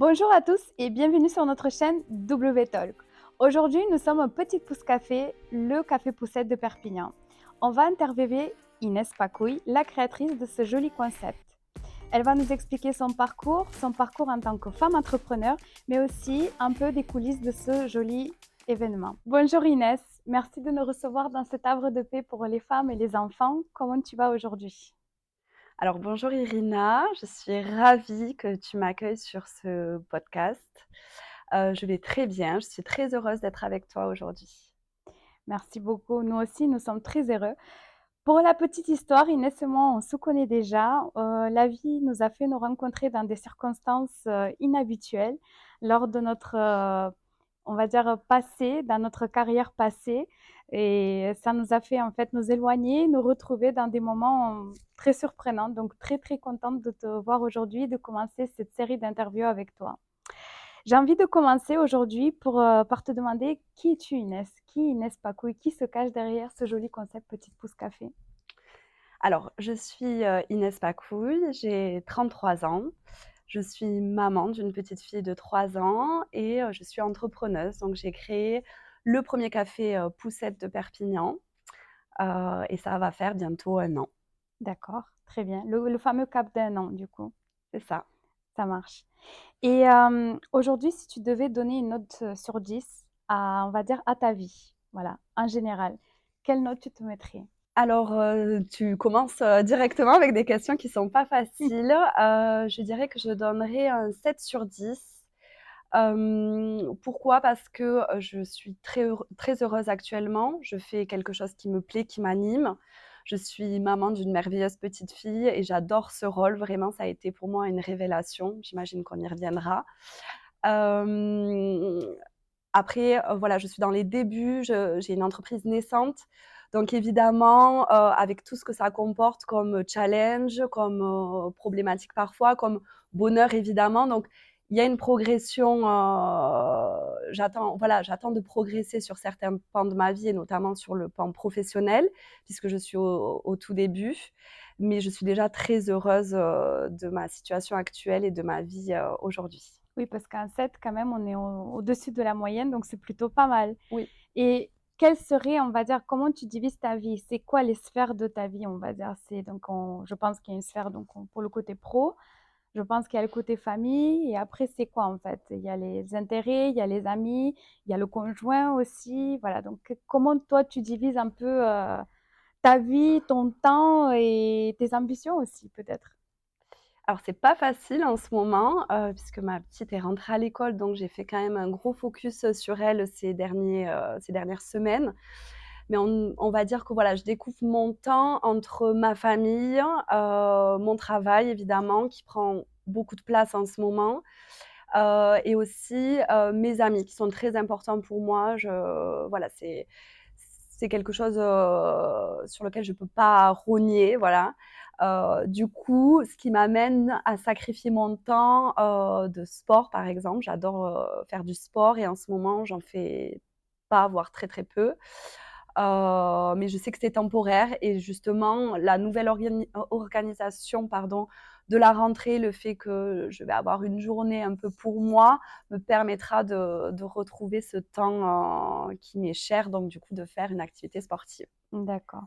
Bonjour à tous et bienvenue sur notre chaîne W Talk. Aujourd'hui, nous sommes au Petit Pouce Café, le café poussette de Perpignan. On va interviewer Inès Pacouille, la créatrice de ce joli concept. Elle va nous expliquer son parcours en tant que femme entrepreneur, mais aussi un peu des coulisses de ce joli événement. Bonjour Inès, merci de nous recevoir dans cet havre de paix pour les femmes et les enfants. Comment tu vas aujourd'hui? Alors bonjour Irina, je suis ravie que tu m'accueilles sur ce podcast. Je vais très bien, je suis très heureuse d'être avec toi aujourd'hui. Merci beaucoup. Nous aussi, nous sommes très heureux. Pour la petite histoire, Inès et moi, on se connaît déjà. La vie nous a fait nous rencontrer dans des circonstances inhabituelles lors de notre, on va dire, passé, dans notre carrière passée. Et ça nous a fait en fait nous éloigner, nous retrouver dans des moments très surprenants. Donc très très contente de te voir aujourd'hui, de commencer cette série d'interviews avec toi. J'ai envie de commencer aujourd'hui par te demander qui es-tu Inès? Qui est Inès Pacouille? Qui se cache derrière ce joli concept Petite Pouce Café? Alors, je suis Inès Pacouille, j'ai 33 ans. Je suis maman d'une petite fille de 3 ans et je suis entrepreneuse. Donc, j'ai créé le premier café poussette de Perpignan et ça va faire bientôt 1 an. D'accord, très bien. Le fameux cap d'un an, du coup, C'est ça. ça marche. Et aujourd'hui, si tu devais donner une note sur 10 à, on va dire, à ta vie, voilà, en général, quelle note tu te mettrais? Alors, tu commences, directement avec des questions qui sont pas faciles. Je dirais que je donnerais un 7 sur 10. Pourquoi? Parce que, je suis très heureuse actuellement. Je fais quelque chose qui me plaît, qui m'anime. Je suis maman d'une merveilleuse petite fille et j'adore ce rôle. Vraiment, ça a été pour moi une révélation. J'imagine qu'on y reviendra. Hem Après, voilà, je suis dans les débuts, j'ai une entreprise naissante, donc évidemment, avec tout ce que ça comporte comme challenge, comme, problématique parfois, comme bonheur évidemment, donc il y a une progression, j'attends de progresser sur certains pans de ma vie et notamment sur le pan professionnel, puisque je suis au tout début. Mais je suis déjà très heureuse, de ma situation actuelle et de ma vie, aujourd'hui. Oui, parce qu'un 7, quand même, on est au-dessus de la moyenne, donc c'est plutôt pas mal. Oui. Et quelle serait, on va dire, comment tu divises ta vie? C'est quoi les sphères de ta vie, on va dire? C'est donc, je pense qu'il y a une sphère donc, pour le côté pro, je pense qu'il y a le côté famille, et après, c'est quoi en fait? Il y a les intérêts, il y a les amis, il y a le conjoint aussi. Voilà, donc comment toi tu divises un peu ta vie, ton temps et tes ambitions aussi, peut-être? Alors c'est pas facile en ce moment, puisque ma petite est rentrée à l'école, donc j'ai fait quand même un gros focus, sur elle ces dernières semaines. Mais on va dire que voilà, je découpe mon temps entre ma famille, mon travail évidemment qui prend beaucoup de place en ce moment, et aussi, mes amis qui sont très importants pour moi. Voilà, c'est quelque chose, sur lequel je peux pas rogner, voilà. Du coup, ce qui m'amène à sacrifier mon temps, de sport, par exemple. J'adore, faire du sport et en ce moment, j'en fais pas, voire très, très peu. Mais je sais que c'est temporaire et justement la nouvelle organisation, pardon, de la rentrée, le fait que je vais avoir une journée un peu pour moi, me permettra de retrouver ce temps, qui m'est cher, donc du coup de faire une activité sportive. D'accord.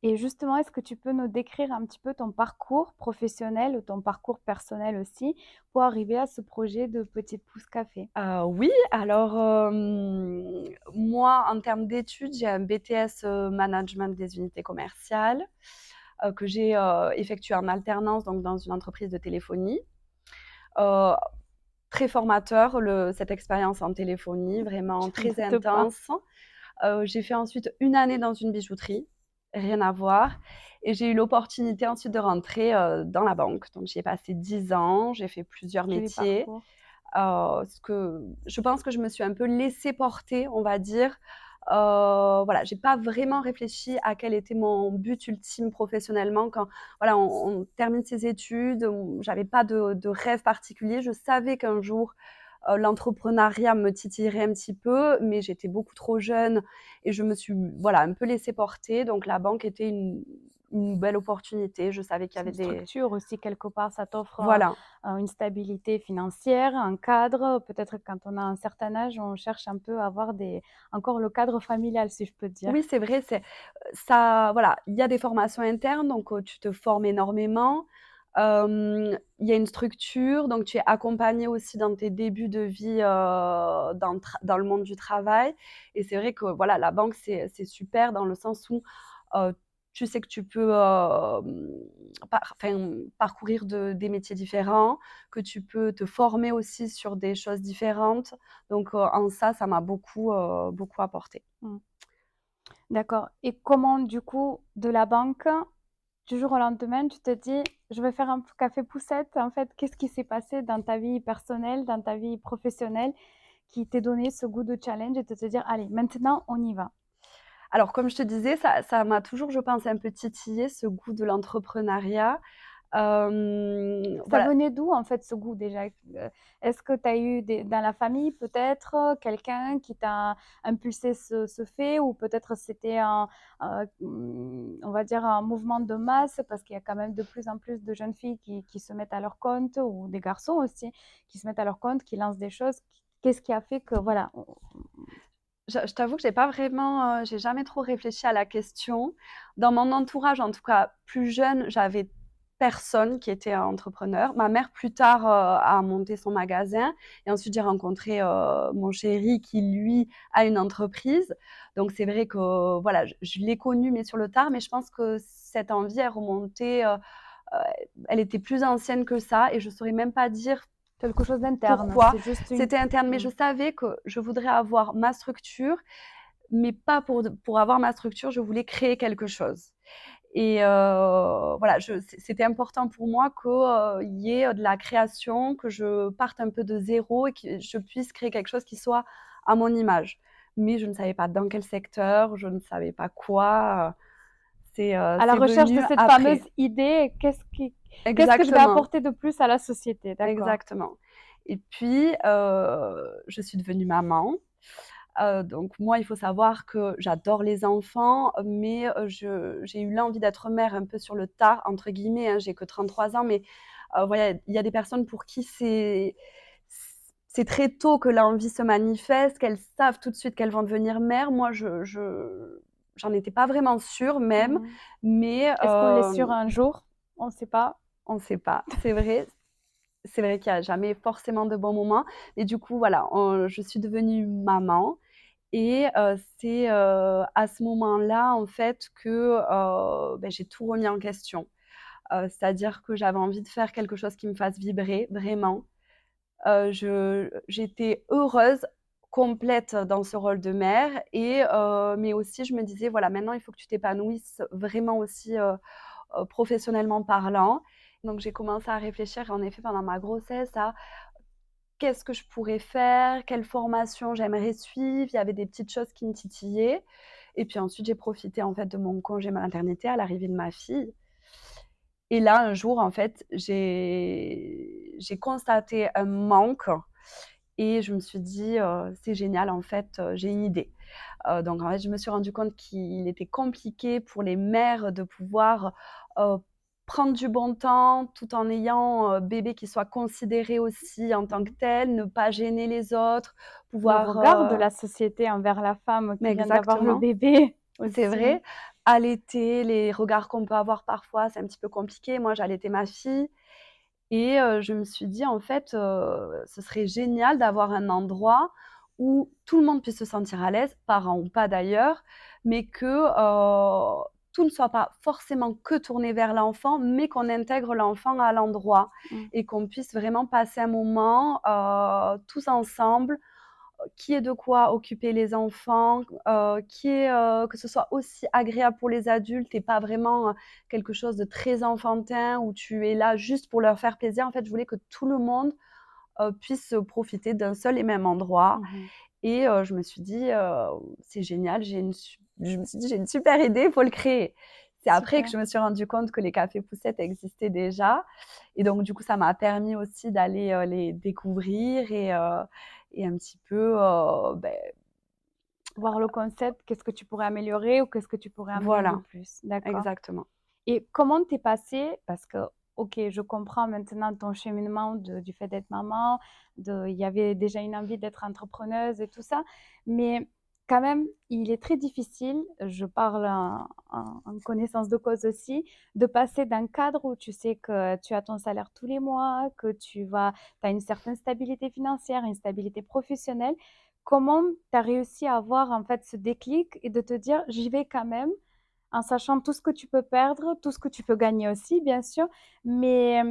Et justement, est-ce que tu peux nous décrire un petit peu ton parcours professionnel ou ton parcours personnel aussi pour arriver à ce projet de Petite Pouce Café? Oui, alors, moi en termes d'études, j'ai un BTS, management des unités commerciales, que j'ai, effectué en alternance donc dans une entreprise de téléphonie. Heu, Très formateur cette expérience en téléphonie, vraiment Je ne très doute pas. intense. J'ai fait ensuite une année dans une bijouterie, rien à voir et j'ai eu l'opportunité ensuite de rentrer, dans la banque. Donc j'y ai passé 10 ans, j'ai fait plusieurs Joli métiers. parcours. Ce que je pense que je me suis un peu laissée porter, on va dire. Voilà, j'ai pas vraiment réfléchi à quel était mon but ultime professionnellement quand voilà, on termine ses études, j'avais pas de rêve particulier. Je savais qu'un jour, l'entrepreneuriat me titillerait un petit peu, mais j'étais beaucoup trop jeune et je me suis, voilà, un peu laissée porter. Donc la banque était une belle opportunité. Je savais qu'il y C'est avait une des structure aussi quelque part, ça t'offre, voilà. une stabilité financière, un cadre. Peut-être quand on a un certain âge, on cherche un peu à avoir encore le cadre familial, si je peux dire. Oui, c'est vrai, ça voilà, il y a des formations internes, donc tu te formes énormément. Il y a une structure, donc tu es accompagné aussi dans tes débuts de vie, dans le monde du travail et c'est vrai que voilà, la banque, c'est super dans le sens où, heu, tu sais que tu peux, parcourir des métiers différents, que tu peux te former aussi sur des choses différentes, donc en ça, ça m'a beaucoup apporté. Mmh. D'accord, et comment du coup, de la banque, du jour au lendemain, tu te dis: «Je vais faire un café poussette». En fait, qu'est-ce qui s'est passé dans ta vie personnelle, dans ta vie professionnelle, qui t'ait donné ce goût de challenge et de te dire: «Allez, maintenant on y va»? Alors comme je te disais, ça m'a toujours, je pense, un peu titillé ce goût de l'entrepreneuriat. Ça Voilà. venait d'où en fait ce goût déjà? Est-ce que tu as eu dans la famille peut-être, quelqu'un qui t'a impulsé ce fait, ou peut-être c'était on va dire un mouvement de masse parce qu'il y a quand même de plus en plus de jeunes filles qui se mettent à leur compte, ou des garçons aussi qui se mettent à leur compte, qui lancent des choses. Qu'est-ce qui a fait que voilà, Je t'avoue que j'ai jamais trop réfléchi à la question. Dans mon entourage, en tout cas plus jeune, j'avais personne qui était entrepreneur. Ma mère plus tard, a monté son magasin et ensuite j'ai rencontré, mon chéri qui lui a une entreprise. Donc c'est vrai que voilà, je l'ai connu mais sur le tard, mais je pense que cette envie est remontée, elle était plus ancienne que ça et je saurais même pas dire quelque chose d'interne, pourquoi. c'est juste une. C'était interne, mais Mmh. je savais que je voudrais avoir ma structure, mais pas pour avoir ma structure, je voulais créer quelque chose. Et voilà, c'était important pour moi qu'il y ait de la création, que je parte un peu de zéro et que je puisse créer quelque chose qui soit à mon image. Mais je ne savais pas dans quel secteur, je ne savais pas quoi. À la C'est recherche de venu cette fameuse après. idée, qu'est-ce que je vais Exactement. apporter de plus à la société? D'accord. Exactement. Et puis, je suis devenue maman. Donc moi, il faut savoir que j'adore les enfants, mais j'ai eu l'envie d'être mère un peu «sur le tard» entre guillemets, hein. J'ai que 33 ans, mais voilà, il y a des personnes pour qui c'est très tôt que l'envie se manifeste, qu'elles savent tout de suite qu'elles vont devenir mères. Moi, j'en étais pas vraiment sûre même, Mmh. mais Est-ce qu'on l'est sur un jour? On ne sait pas. on ne sait pas. C'est vrai qu'il y a jamais forcément de bons moments et du coup, voilà, je suis devenue maman et c'est, à ce moment-là, en fait, que, j'ai tout remis en question. C'est-à-dire que j'avais envie de faire quelque chose qui me fasse vibrer, vraiment. J'étais heureuse, complète dans ce rôle de mère et mais aussi je me disais: «Voilà, maintenant il faut que tu t'épanouisses vraiment aussi, professionnellement parlant». Donc j'ai commencé à réfléchir en effet pendant ma grossesse à qu'est-ce que je pourrais faire? Quelle formation j'aimerais suivre? Il y avait des petites choses qui me titillaient et puis ensuite j'ai profité en fait de mon congé maternité à l'arrivée de ma fille et là un jour en fait j'ai constaté un manque et je me suis dit: «C'est génial en fait, j'ai une idée». Donc en fait, je me suis rendu compte qu'il était compliqué pour les mères de pouvoir, heu, prendre du bon temps tout en ayant, bébé qui soit considéré aussi en tant que Mmh. tel, ne pas gêner les autres, Le pouvoir, regard de la société envers la femme mais qui vient d'avoir le exactement, bébé c'est aussi. vrai. Allaiter, les regards qu'on peut avoir parfois, c'est un petit peu compliqué. Moi, j'allaitais ma fille et je me suis dit: «En fait, ce serait génial d'avoir un endroit où tout le monde puisse se sentir à l'aise, parents ou pas d'ailleurs, mais que, tout ne soit pas forcément que tourné vers l'enfant, mais qu'on intègre l'enfant à l'endroit Mmh. et qu'on puisse vraiment passer un moment, tous ensemble, qu'il y ait de quoi occuper les enfants, qu'il y ait, que ce soit aussi agréable pour les adultes et pas vraiment, quelque chose de très enfantin où tu es là juste pour leur faire plaisir. En fait, je voulais que tout le monde, puisse profiter d'un seul et même endroit Mmh. et je me suis dit: «C'est génial, je me suis dit: «J'ai une super idée, il faut le créer». C'est après que Super. je me suis rendu compte que les cafés poussettes existaient déjà et donc du coup, ça m'a permis aussi d'aller, les découvrir et un petit peu, Voir le concept, qu'est-ce que tu pourrais améliorer ou qu'est-ce que tu pourrais amener de voilà, plus? D'accord. exactement. Et comment t'es passé, parce que, ok, je comprends maintenant ton cheminement du fait d'être maman, il y avait déjà une envie d'être entrepreneuse et tout ça, mais quand même, il est très difficile, je parle en connaissance de cause aussi, de passer d'un cadre où tu sais que tu as ton salaire tous les mois, que tu as une certaine stabilité financière, une stabilité professionnelle. Comment tu as réussi à avoir en fait ce déclic et de te dire, j'y vais quand même, en sachant tout ce que tu peux perdre, tout ce que tu peux gagner aussi, bien sûr, mais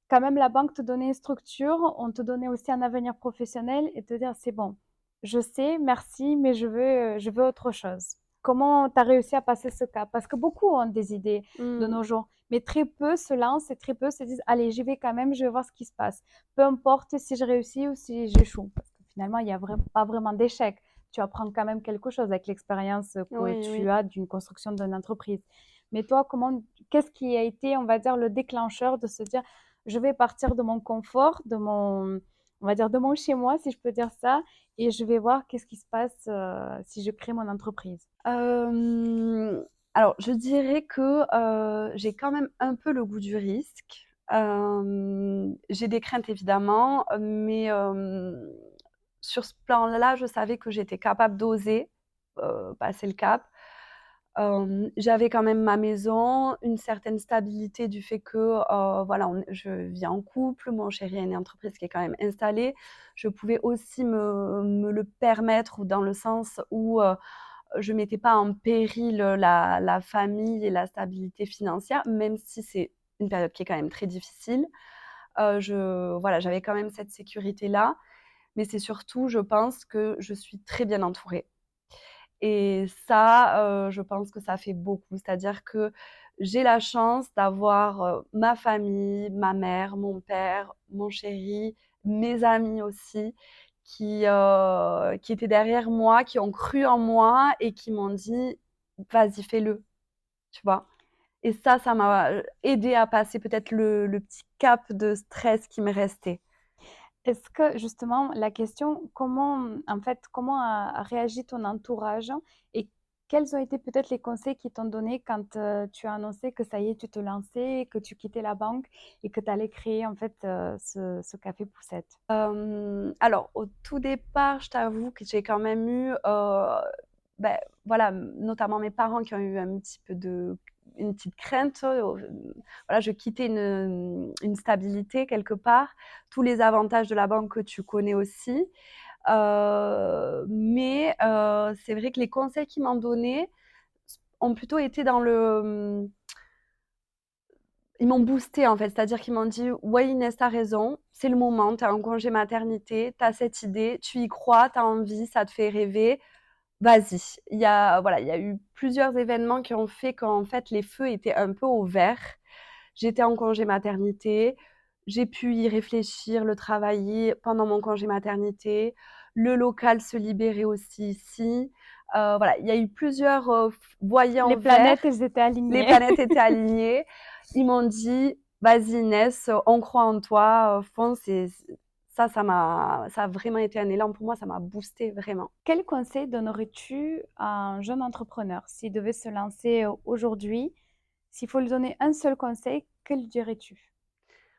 quand même, la banque te donnait une structure, on te donnait aussi un avenir professionnel et te dire, c'est bon, je sais, merci, mais je veux autre chose. Comment tu as réussi à passer ce cap? Parce que beaucoup ont des idées de Mmh. nos jours, mais très peu se lancent et très peu se disent, allez, j'y vais quand même, je vais voir ce qui se passe. Peu importe si je réussis ou si j'échoue, parce que finalement, il n'y a pas vraiment d'échec. Tu apprends quand même quelque chose avec l'expérience que Oui, tu oui. as d'une construction d'une entreprise. Mais toi, qu'est-ce qui a été, on va dire, le déclencheur de se dire, je vais partir de mon confort, on va dire, de mon chez moi, si je peux dire ça, et je vais voir qu'est-ce qui se passe si je crée mon entreprise. Hem, alors je dirais que, j'ai quand même un peu le goût du risque. J'ai des craintes évidemment, mais sur ce plan-là, je savais que j'étais capable d'oser, passer le cap. J'avais quand même ma maison, une certaine stabilité du fait que, voilà, je vis en couple, mon chéri a une entreprise qui est quand même installée. Je pouvais aussi me le permettre dans le sens où, je mettais pas en péril, la famille et la stabilité financière, même si c'est une période qui est quand même très difficile. Voilà, j'avais quand même cette sécurité-là, mais c'est surtout, je pense que je suis très bien entourée et ça, je pense que ça fait beaucoup. C'est-à-dire que j'ai la chance d'avoir, ma famille, ma mère, mon père, mon chéri, mes amis aussi qui étaient derrière moi, qui ont cru en moi et qui m'ont dit: «Vas-y, fais-le», tu vois? Et ça m'a, aidée à passer peut-être le petit cap de stress qui me restait. Est-ce que justement, la question, en fait, comment a réagi ton entourage et quels ont été peut-être les conseils qu'ils t'ont donnés quand tu as annoncé que ça y est, tu te lançais, que tu quittais la banque et que tu allais créer en fait ce café poussette? Alors au tout départ, je t'avoue que j'ai quand même eu, voilà, notamment mes parents qui ont eu un petit peu une petite crainte, voilà, je quittais une stabilité quelque part, tous les avantages de la banque que tu connais aussi. Mais c'est vrai que les conseils qu'ils m'ont donnés ont plutôt été dans ils m'ont boostée en fait, c'est-à-dire qu'ils m'ont dit: «Ouais Inès, tu as raison, c'est le moment, tu es en congé maternité, tu as cette idée, tu y crois, tu as envie, ça te fait rêver, vas-y». Il y a eu plusieurs événements qui ont fait qu'en fait les feux étaient un peu au vert. J'étais en congé maternité, j'ai pu y réfléchir, le travailler pendant mon congé maternité, le local se libérait aussi ici. Voilà, il y a eu plusieurs, Les voyants verts, planètes, elles étaient les alignées. planètes étaient alignées. Ils m'ont dit: «Vas-y Inès, on croit en toi, fonce» et ça a vraiment été un élan pour moi, ça m'a boostée vraiment. Quel conseil donnerais-tu à un jeune entrepreneur s'il devait se lancer aujourd'hui? S'il faut lui donner un seul conseil, quel lui dirais-tu?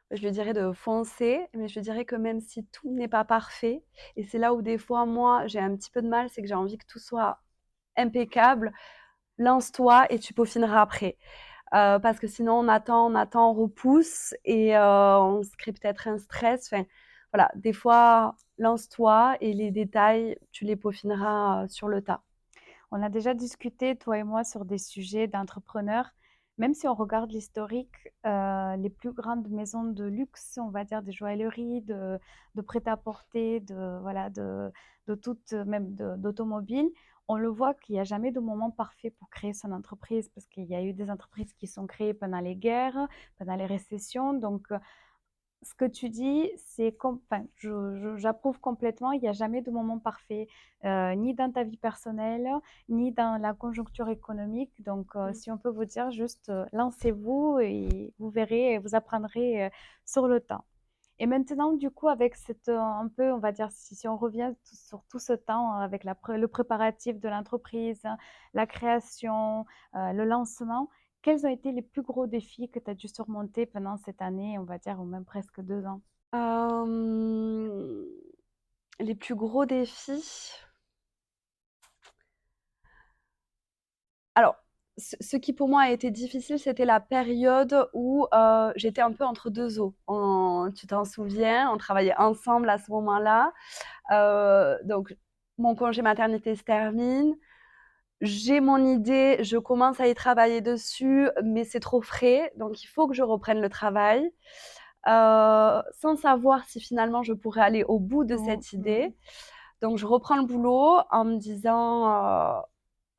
Je lui dirais de foncer, mais je lui dirais que même si tout n'est pas parfait et c'est là où des fois moi j'ai un petit peu de mal, c'est que j'ai envie que tout soit impeccable, lance-toi et tu peaufineras après. Parce que sinon on attend, on repousse et on se crée peut-être un stress. Enfin, voilà, des fois, lance-toi et les détails, tu les peaufineras, sur le tas. On a déjà discuté, toi et moi, sur des sujets d'entrepreneurs. Même si on regarde l'historique, les plus grandes maisons de luxe, on va dire des joailleries, de prêt-à-porter, voilà, de toutes, même d'automobile, on le voit qu'il n'y a jamais de moment parfait pour créer son entreprise parce qu'il y a eu des entreprises qui sont créées pendant les guerres, pendant les récessions. Donc, ce que tu dis, enfin, j'approuve complètement. Il n'y a jamais de moment parfait, ni dans ta vie personnelle, ni dans la conjoncture économique. Donc, Mmh. si on peut vous dire juste, lancez-vous et vous verrez, vous apprendrez sur le temps. Et maintenant, du coup, avec un peu, on va dire, si on revient sur tout ce temps avec le préparatif de l'entreprise, la création, le lancement, Quels ont été les plus gros défis que tu as dû surmonter pendant cette année, on va dire, ou même presque 2 ans? Hem, les plus gros défis? Alors, ce qui pour moi a été difficile, c'était la période où, j'étais un peu entre 2 eaux. On Tu t'en souviens? On travaillait ensemble à ce moment-là. Donc mon congé maternité se termine. J'ai mon idée, je commence à y travailler dessus, mais c'est trop frais, donc il faut que je reprenne le travail, sans savoir si finalement je pourrais aller au bout de Oh, cette idée. Donc je reprends le boulot en me disant,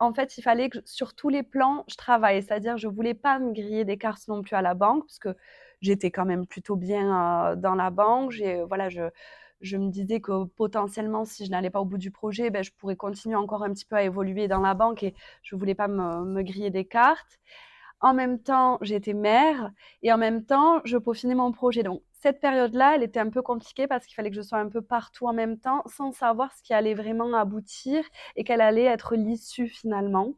en fait, il fallait que sur tous les plans, je travaille. C'est-à-dire, je voulais pas me griller des cartes non plus à la banque, parce que j'étais quand même plutôt bien, dans la banque. Voilà, je me disais que potentiellement, si je n'allais pas au bout du projet, je pourrais continuer encore un petit peu à évoluer dans la banque et je voulais pas me griller des cartes. En même temps, j'étais mère et en même temps, je peaufinais mon projet. Donc cette période-là, elle était un peu compliquée parce qu'il fallait que je sois un peu partout en même temps, sans savoir ce qui allait vraiment aboutir et quelle allait être l'issue finalement.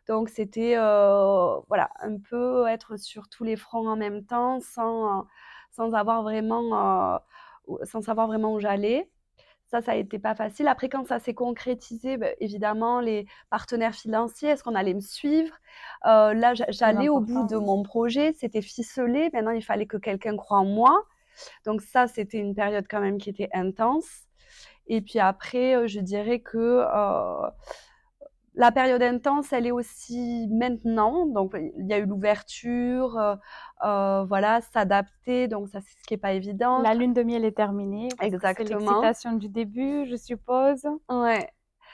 Donc c'était, voilà, un peu être sur tous les fronts en même temps, sans avoir vraiment, sans savoir vraiment où j'allais. Ça a été pas facile. Après, quand ça s'est concrétisé, évidemment, les partenaires financiers, est-ce qu'on allait me suivre? Là, très j'allais au bout important, de oui. mon projet, c'était ficelé. Maintenant, il fallait que quelqu'un croie en moi. Donc ça, c'était une période quand même qui était intense. Et puis après, je dirais que, la période intense, elle est aussi maintenant. Donc il y a eu l'ouverture, voilà, s'adapter, donc ça, c'est ce qui est pas évident. La lune de miel est terminée parce que c'est Exactement, l'excitation du début, je suppose? ouais.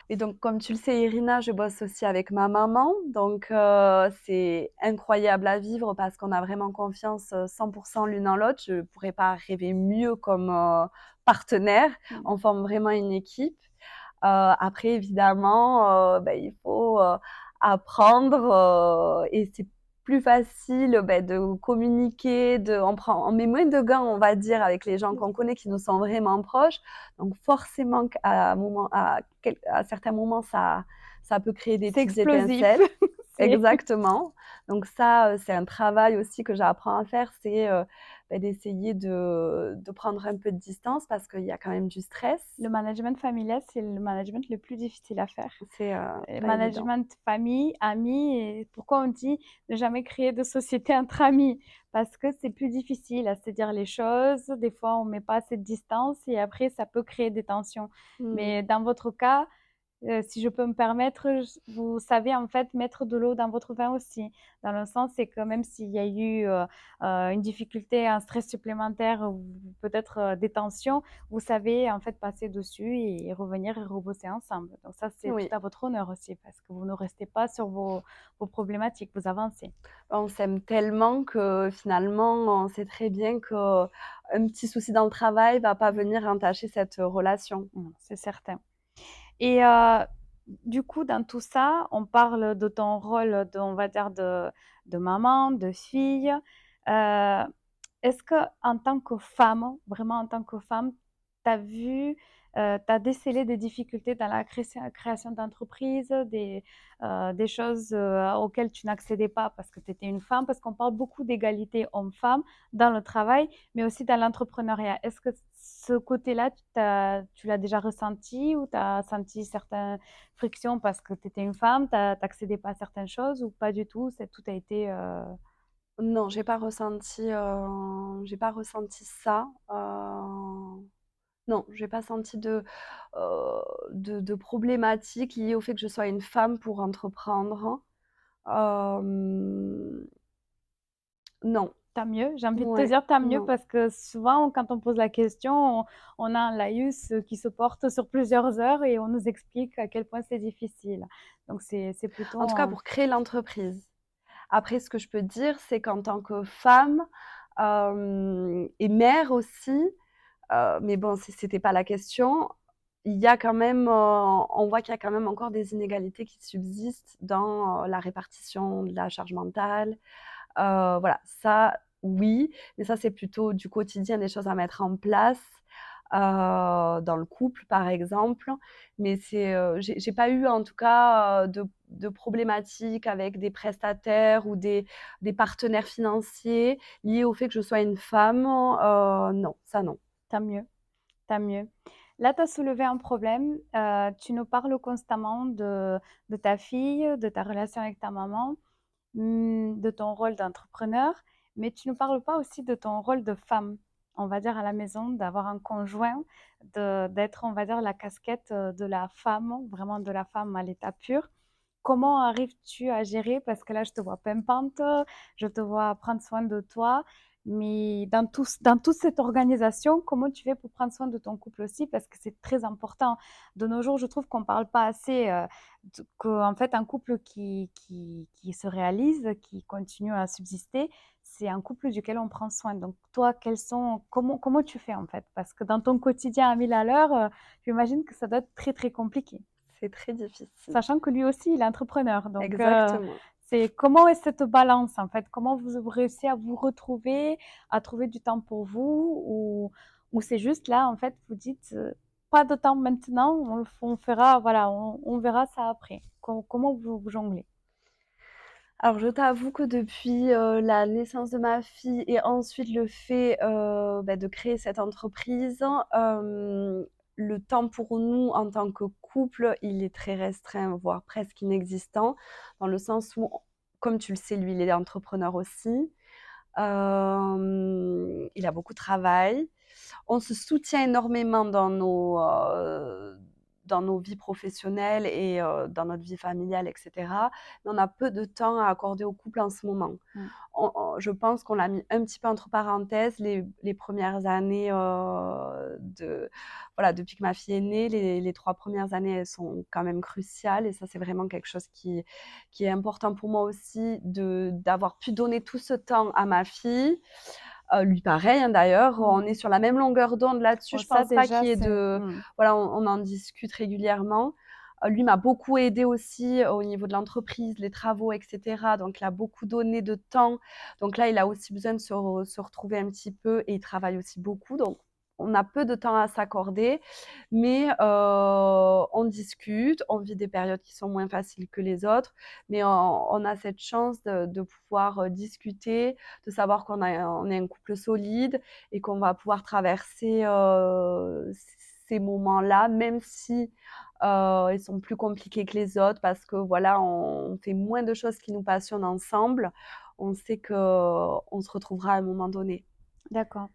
Et donc, comme tu le sais, Irina, je bosse aussi avec ma maman. Donc, c'est incroyable à vivre parce qu'on a vraiment confiance 100% l'une en l'autre. Je ne pourrais pas rêver mieux comme partenaire. Mmh. On forme vraiment une équipe. Après, évidemment, il faut apprendre et c'est plus facile de communiquer, on met moins de gants, on va dire, avec les gens qu'on connaît qui nous sont vraiment proches. Donc forcément à certains moments, ça peut créer des C'est petites explosif. étincelles. C'est Exactement. Donc ça, c'est un travail aussi que j'apprends à faire, c'est, d'essayer de prendre un peu de distance parce qu'il y a quand même du stress. le management familial, c'est le management le plus difficile à faire. C'est, pas évident. Management famille, amis et pourquoi on dit ne jamais créer de société entre amis? Parce que c'est plus difficile à se dire les choses. Des fois, on met pas assez de distance et après ça peut créer des tensions. Mmh. Mais dans votre cas, si je peux me permettre, vous savez en fait mettre de l'eau dans votre vin aussi. Dans le sens, c'est que même s'il y a eu une difficulté, un stress supplémentaire ou peut-être des tensions, vous savez en fait passer dessus et revenir et rebosser ensemble. Donc ça, c'est tout Oui, à votre honneur aussi parce que vous ne restez pas sur vos problématiques, vous avancez. on s'aime tellement que finalement, on sait très bien qu'un petit souci dans le travail va pas venir entacher cette relation. C'est certain. Et du coup, dans tout ça, on parle de ton rôle de, on va dire, de maman, de fille. Heu, Est-ce que en tant que femme, vraiment en tant que femme, tu as vu, tu as décelé des difficultés dans la création d'entreprise, des choses, auxquelles tu n'accédais pas parce que tu étais une femme? Parce qu'on parle beaucoup d'égalité homme-femme dans le travail, mais aussi dans l'entrepreneuriat. Est-ce que ce côté-là, tu l'as déjà ressenti ou tu as senti certaines frictions parce que tu étais une femme, tu accédais pas à certaines choses ou pas du tout, c'est tout a été, Non, j'ai pas ressenti ça, non, j'ai pas senti de problématiques liées au fait que je sois une femme pour entreprendre. Hem, non, tant mieux, j'ai envie de te ouais, dire tant mieux non. parce que souvent quand on pose la question, on a un laïus qui se porte sur plusieurs heures et on nous explique à quel point c'est difficile. Donc c'est En plutôt tout cas, pour créer l'entreprise. Après, ce que je peux dire, c'est qu'en tant que femme, et mère aussi, mais bon, c'était pas la question, il y a quand même, on voit qu'il y a quand même encore des inégalités qui subsistent dans, la répartition de la charge mentale. Voilà, ça, oui, mais ça, c'est plutôt du quotidien, des choses à mettre en place. dans le couple, par exemple. Mais j'ai pas eu en tout cas de problématiques avec des prestataires ou des partenaires financiers liés au fait que je sois une femme. Non, ça non. Tant mieux, tant mieux. Là, tu as soulevé un problème. Tu nous parles constamment de ta fille, de ta relation avec ta maman, de ton rôle d'entrepreneur, mais tu ne parles pas aussi de ton rôle de femme, on va dire à la maison, d'avoir un conjoint, d'être, on va dire, la casquette de la femme, vraiment de la femme à l'état pur. Comment arrives-tu à gérer? Parce que là, je te vois pimpante, je te vois prendre soin de toi, mais dans toute cette organisation, comment tu fais pour prendre soin de ton couple aussi? Parce que c'est très important. De nos jours, je trouve qu'on ne parle pas assez qu'en fait, un couple qui se réalise, qui continue à subsister, c'est un couple duquel on prend soin. Donc, toi, comment tu fais en fait? Parce que dans ton quotidien à 1000 à l'heure, j'imagine que ça doit être très, très compliqué. C'est très difficile. Sachant que lui aussi, il est entrepreneur. Donc, Exactement. c'est comment est cette balance en fait? Comment vous réussissez à vous retrouver, à trouver du temps pour vous ou c'est juste là, en fait, vous dites pas de temps maintenant, on fera, voilà, on verra ça après. Comment vous jonglez? Alors je t'avoue que depuis, la naissance de ma fille et ensuite le fait, de créer cette entreprise, le temps pour nous en tant que couple, il est très restreint, voire presque inexistant, dans le sens où, comme tu le sais, lui, il est entrepreneur aussi. Il a beaucoup de travail. On se soutient énormément dans nos vies professionnelles et dans notre vie familiale, et cetera. Mais on a peu de temps à accorder au couple en ce moment. Mm. Je pense qu'on l'a mis un petit peu entre parenthèses les premières années, voilà, depuis que ma fille est née, les 3 premières années, elles sont quand même cruciales et ça, c'est vraiment quelque chose qui est important pour moi aussi d'avoir pu donner tout ce temps à ma fille. Lui pareil, hein, d'ailleurs, on est Mm. sur la même longueur d'onde là-dessus. Bon, Je ça pense pas déjà, qu'il y ait c'est... de Mm. voilà, on en discute régulièrement. Lui m'a beaucoup aidée aussi au niveau de l'entreprise, les travaux, et cetera. Donc il a beaucoup donné de temps. Donc là, il a aussi besoin de se retrouver un petit peu et il travaille aussi beaucoup. Donc on a peu de temps à s'accorder, mais on discute, on vit des périodes qui sont moins faciles que les autres, mais on a cette chance de pouvoir discuter, de savoir on est un couple solide et qu'on va pouvoir traverser ces moments-là, même si ils sont plus compliqués que les autres parce que voilà, on fait moins de choses qui nous passionnent ensemble. On sait qu'on se retrouvera à un moment donné. D'accord.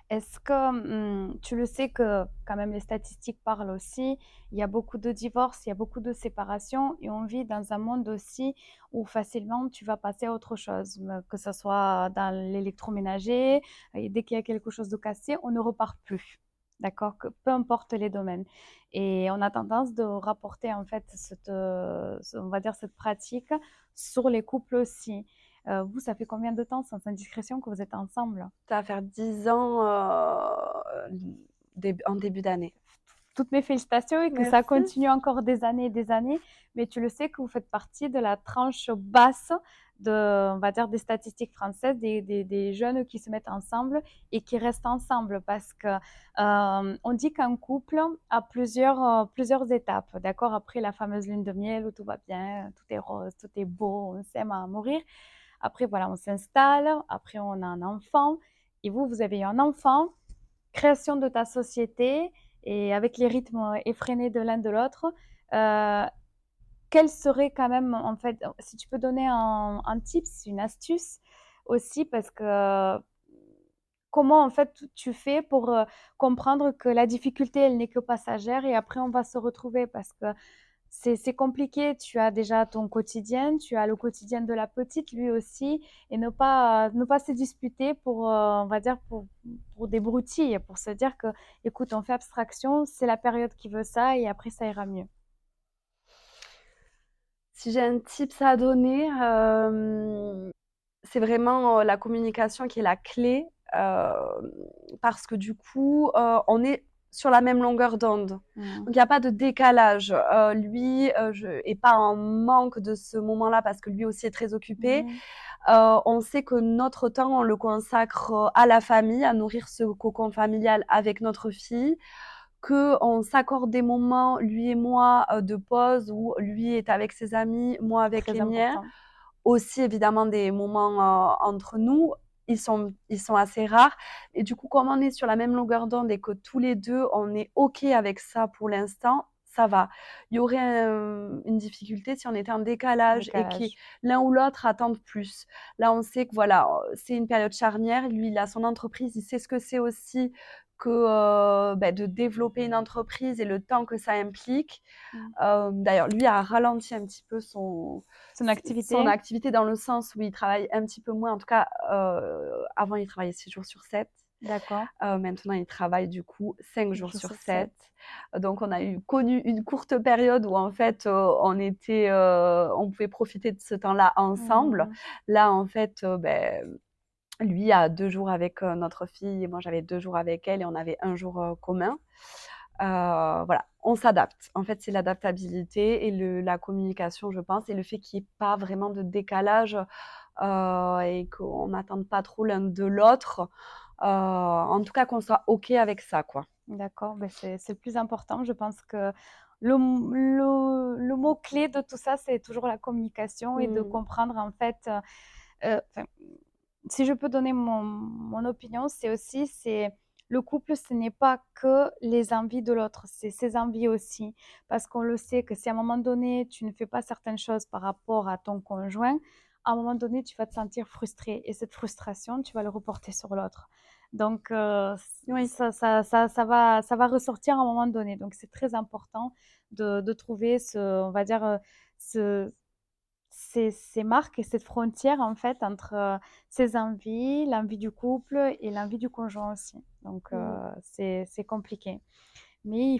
Est-ce que tu le sais que quand même les statistiques parlent aussi, il y a beaucoup de divorces, il y a beaucoup de séparations et on vit dans un monde aussi où facilement tu vas passer à autre chose, que ce soit dans l'électroménager, et dès qu'il y a quelque chose de cassé, on ne repart plus. D'accord? Que peu importe les domaines. Et on a tendance de rapporter en fait on va dire cette pratique sur les couples aussi. Vous, ça fait combien de temps, sans indiscrétion, que vous êtes ensemble? Ça va faire 10 ans en début d'année. Toutes mes félicitations et que ça Merci. continue encore des années et des années. Mais tu le sais que vous faites partie de la tranche basse on va dire, des statistiques françaises, des jeunes qui se mettent ensemble et qui restent ensemble parce que on dit qu'un couple a plusieurs étapes, d'accord? Après la fameuse lune de miel où tout va bien, tout est rose, tout est beau, on s'aime à mourir. Après, voilà, on s'installe, après on a un enfant et vous avez eu un enfant, création de ta société et avec les rythmes effrénés de l'un de l'autre, euh, quel serait quand même, en fait, si tu peux donner un tips, une astuce aussi, parce que comment en fait tu fais pour comprendre que la difficulté, elle n'est que passagère et après on va se retrouver parce que c'est compliqué. Tu as déjà ton quotidien, tu as le quotidien de la petite, lui aussi, et ne pas se disputer pour, on va dire, pour des broutilles, pour se dire que, écoute, on fait abstraction, c'est la période qui veut ça, et après, ça ira mieux. Si j'ai un tips à donner, c'est vraiment la communication qui est la clé parce que du coup, on est sur la même longueur d'onde. Mmh. Donc, il n'y a pas de décalage. Lui est pas en manque de ce moment-là parce que lui aussi est très occupé. Mmh. On sait que notre temps, on le consacre à la famille, à nourrir ce cocon familial avec notre fille, qu'on s'accorde des moments, lui et moi, de pause où lui est avec ses amis, moi avec Très les miens. important. Aussi, évidemment, des moments entre nous. Ils sont assez rares. Et du coup, comme on est sur la même longueur d'onde et que tous les deux, on est OK avec ça pour l'instant, ça va. Il y aurait une difficulté si on était en décalage et que Décalage. l'un ou l'autre attende plus. Là, on sait que voilà, c'est une période charnière. Lui, il a son entreprise, il sait ce que c'est aussi que de développer une entreprise et le temps que ça implique. Mmh. D'ailleurs, lui a ralenti un petit peu Son son activité? activité dans le sens où il travaille un petit peu moins. En tout cas, avant, il travaillait 6 jours sur 7. D'accord. Maintenant, il travaille du coup 5 5 jours jours sur sur 7. 7. Donc, on a connu une courte période où en fait, on pouvait profiter de ce temps-là ensemble. Mmh. Là, en fait, lui a 2 jours avec notre fille et moi, j'avais 2 jours avec elle et on avait un jour commun. Voilà, on s'adapte. En fait, c'est l'adaptabilité et la communication, je pense, et le fait qu'il n'y ait pas vraiment de décalage et qu'on n'attende pas trop l'un de l'autre. En tout cas, qu'on soit OK avec ça, quoi. D'accord, ben c'est le plus important. Je pense que le mot-clé de tout ça, c'est toujours la communication et de Mmh. comprendre en fait, enfin, si je peux donner mon opinion, c'est aussi, c'est le couple, ce n'est pas que les envies de l'autre, c'est ses envies aussi. Parce qu'on le sait que si à un moment donné, tu ne fais pas certaines choses par rapport à ton conjoint, à un moment donné, tu vas te sentir frustré. Et cette frustration, tu vas le reporter sur l'autre. Donc, Oui. ça va ressortir à un moment donné. Donc, c'est très important de trouver on va dire, ce, ces marques et cette frontière en fait entre ses envies, l'envie du couple et l'envie du conjoint aussi. Donc Mmh. c'est compliqué. Mais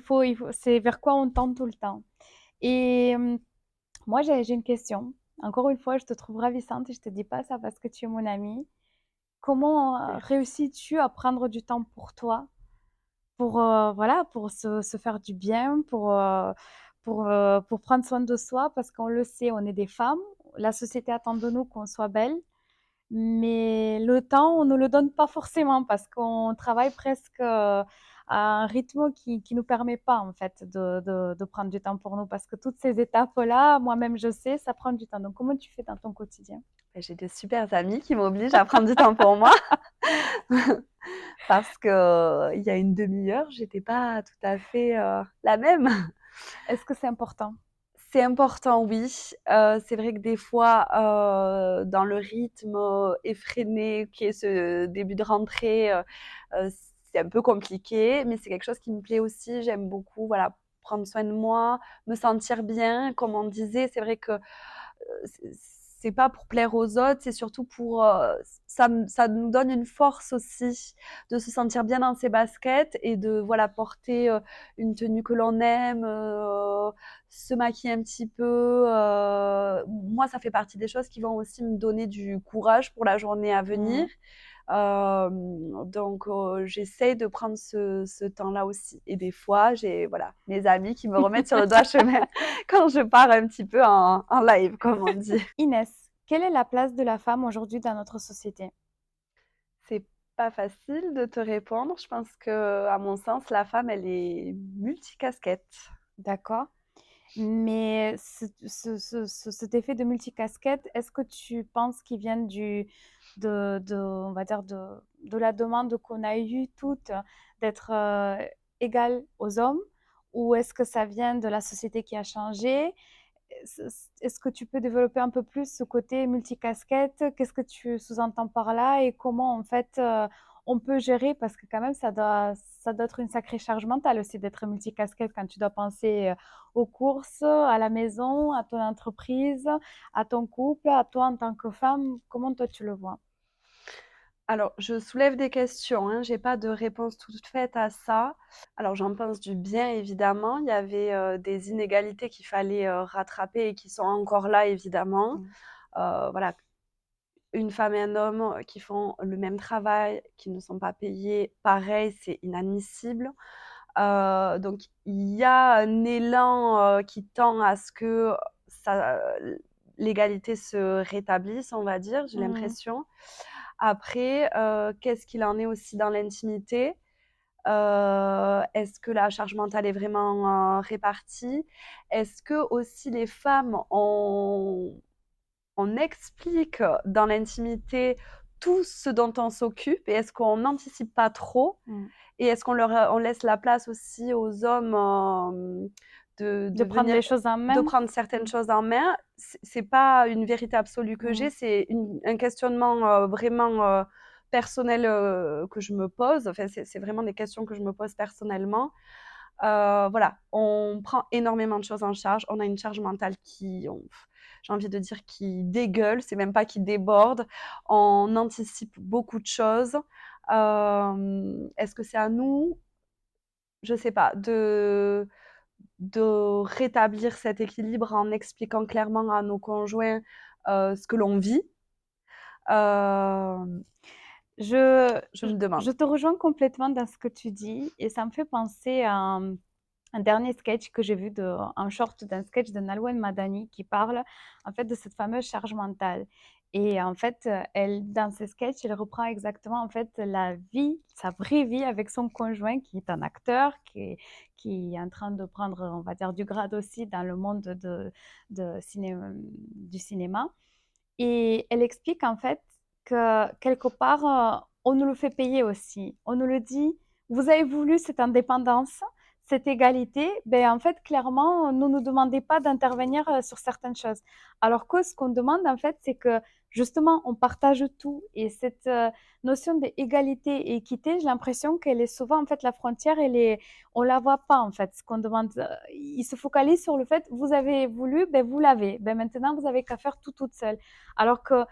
c'est vers quoi on tend tout le temps. Et moi j'ai une question. Encore une fois, je te trouve ravissante et je te dis pas ça parce que tu es mon amie. Comment Merci. réussis-tu à prendre du temps pour toi, pour voilà, pour se faire du bien, pour prendre soin de soi, parce qu'on le sait, on est des femmes, la société attend de nous qu'on soit belle, mais le temps, on ne le donne pas forcément parce qu'on travaille presque à un rythme qui nous permet pas en fait de prendre du temps pour nous, parce que toutes ces étapes-là, moi-même je sais, ça prend du temps. Donc comment tu fais dans ton quotidien? J'ai des super amis qui m'obligent à prendre du temps pour moi parce que, il y a une demi-heure, j'étais pas tout à fait, la même. Est-ce que c'est important? C'est important, oui. C'est vrai que des fois, dans le rythme, effréné qui est ce début de rentrée, c'est un peu compliqué, mais c'est quelque chose qui me plaît aussi. J'aime beaucoup, voilà, prendre soin de moi, me sentir bien. Comme on disait, c'est vrai que c'est pas pour plaire aux autres, c'est surtout pour ça nous donne une force aussi de se sentir bien dans ses baskets et de voilà porter une tenue que l'on aime, se maquiller un petit peu. Moi, ça fait partie des choses qui vont aussi me donner du courage pour la journée à venir. Mmh. Donc j'essaye de prendre ce temps-là aussi. Et des fois, j'ai voilà, mes amis qui me remettent sur le droit chemin quand je pars un petit peu en live, comme on dit. Inès, quelle est la place de la femme aujourd'hui dans notre société? C'est pas facile de te répondre. Je pense que, à mon sens, la femme, elle est multicasquette. D'accord. Mais cet effet de multicasquette, est-ce que tu penses qu'il vient on va dire de la demande qu'on a eue toutes d'être égales aux hommes, ou est-ce que ça vient de la société qui a changé? Est-ce que tu peux développer un peu plus ce côté multicasquette? Qu'est-ce que tu sous-entends par là et comment en fait on peut gérer? Parce que quand même ça doit être une sacrée charge mentale aussi d'être multicasquette quand tu dois penser aux courses, à la maison, à ton entreprise, à ton couple, à toi en tant que femme. Comment toi tu le vois? Alors, je soulève des questions, hein, j'ai pas de réponse toute faite à ça. Alors, j'en pense du bien, évidemment. Il y avait, des inégalités qu'il fallait, rattraper et qui sont encore là, évidemment. Mm. Voilà, une femme et un homme qui font le même travail, qui ne sont pas payés pareil, c'est inadmissible. Donc il y a un élan, qui tend à ce que ça l'égalité se rétablisse, on va dire, j'ai Mmh. l'impression. Après, qu'est-ce qu'il en est aussi dans l'intimité? Est-ce que la charge mentale est vraiment, répartie? Est-ce que aussi les femmes on explique dans l'intimité tout ce dont on s'occupe et est-ce qu'on n'anticipe pas trop? Mmh. Et est-ce on laisse la place aussi aux hommes De de prendre venir, les choses en de main? prendre certaines Mmh. choses en main? C'est pas une vérité absolue que Mmh. j'ai, c'est un questionnement vraiment personnel que je me pose. Enfin, c'est vraiment des questions que je me pose personnellement. Voilà, on prend énormément de choses en charge. On a une charge mentale j'ai envie de dire, qui dégueule, c'est même pas qui déborde. On anticipe beaucoup de choses. Est-ce que c'est à nous, je sais pas, de rétablir cet équilibre en expliquant clairement à nos conjoints ce que l'on vit? Euh, Je je je me demande. je te rejoins complètement dans ce que tu dis et ça me fait penser à un dernier sketch que j'ai vu un short d'un sketch de Nalwen Madani qui parle en fait de cette fameuse charge mentale. Et en fait, elle, dans ce sketch, elle reprend exactement en fait la vie, sa vraie vie avec son conjoint qui est un acteur, qui est en train de prendre, on va dire, du grade aussi dans le monde du cinéma. Et elle explique en fait que quelque part, on nous le fait payer aussi. On nous le dit, vous avez voulu cette indépendance, cette égalité, ben en fait, clairement, ne nous demandez pas d'intervenir sur certaines choses. Alors que ce qu'on demande, en fait, c'est que justement, on partage tout. Et cette notion d'égalité et équité, j'ai l'impression qu'elle est souvent, en fait, la frontière, on la voit pas, en fait. Ce qu'on demande, il se focalise sur le fait, vous avez voulu, ben vous l'avez. Ben maintenant, vous avez qu'à faire tout toute seule. Alors que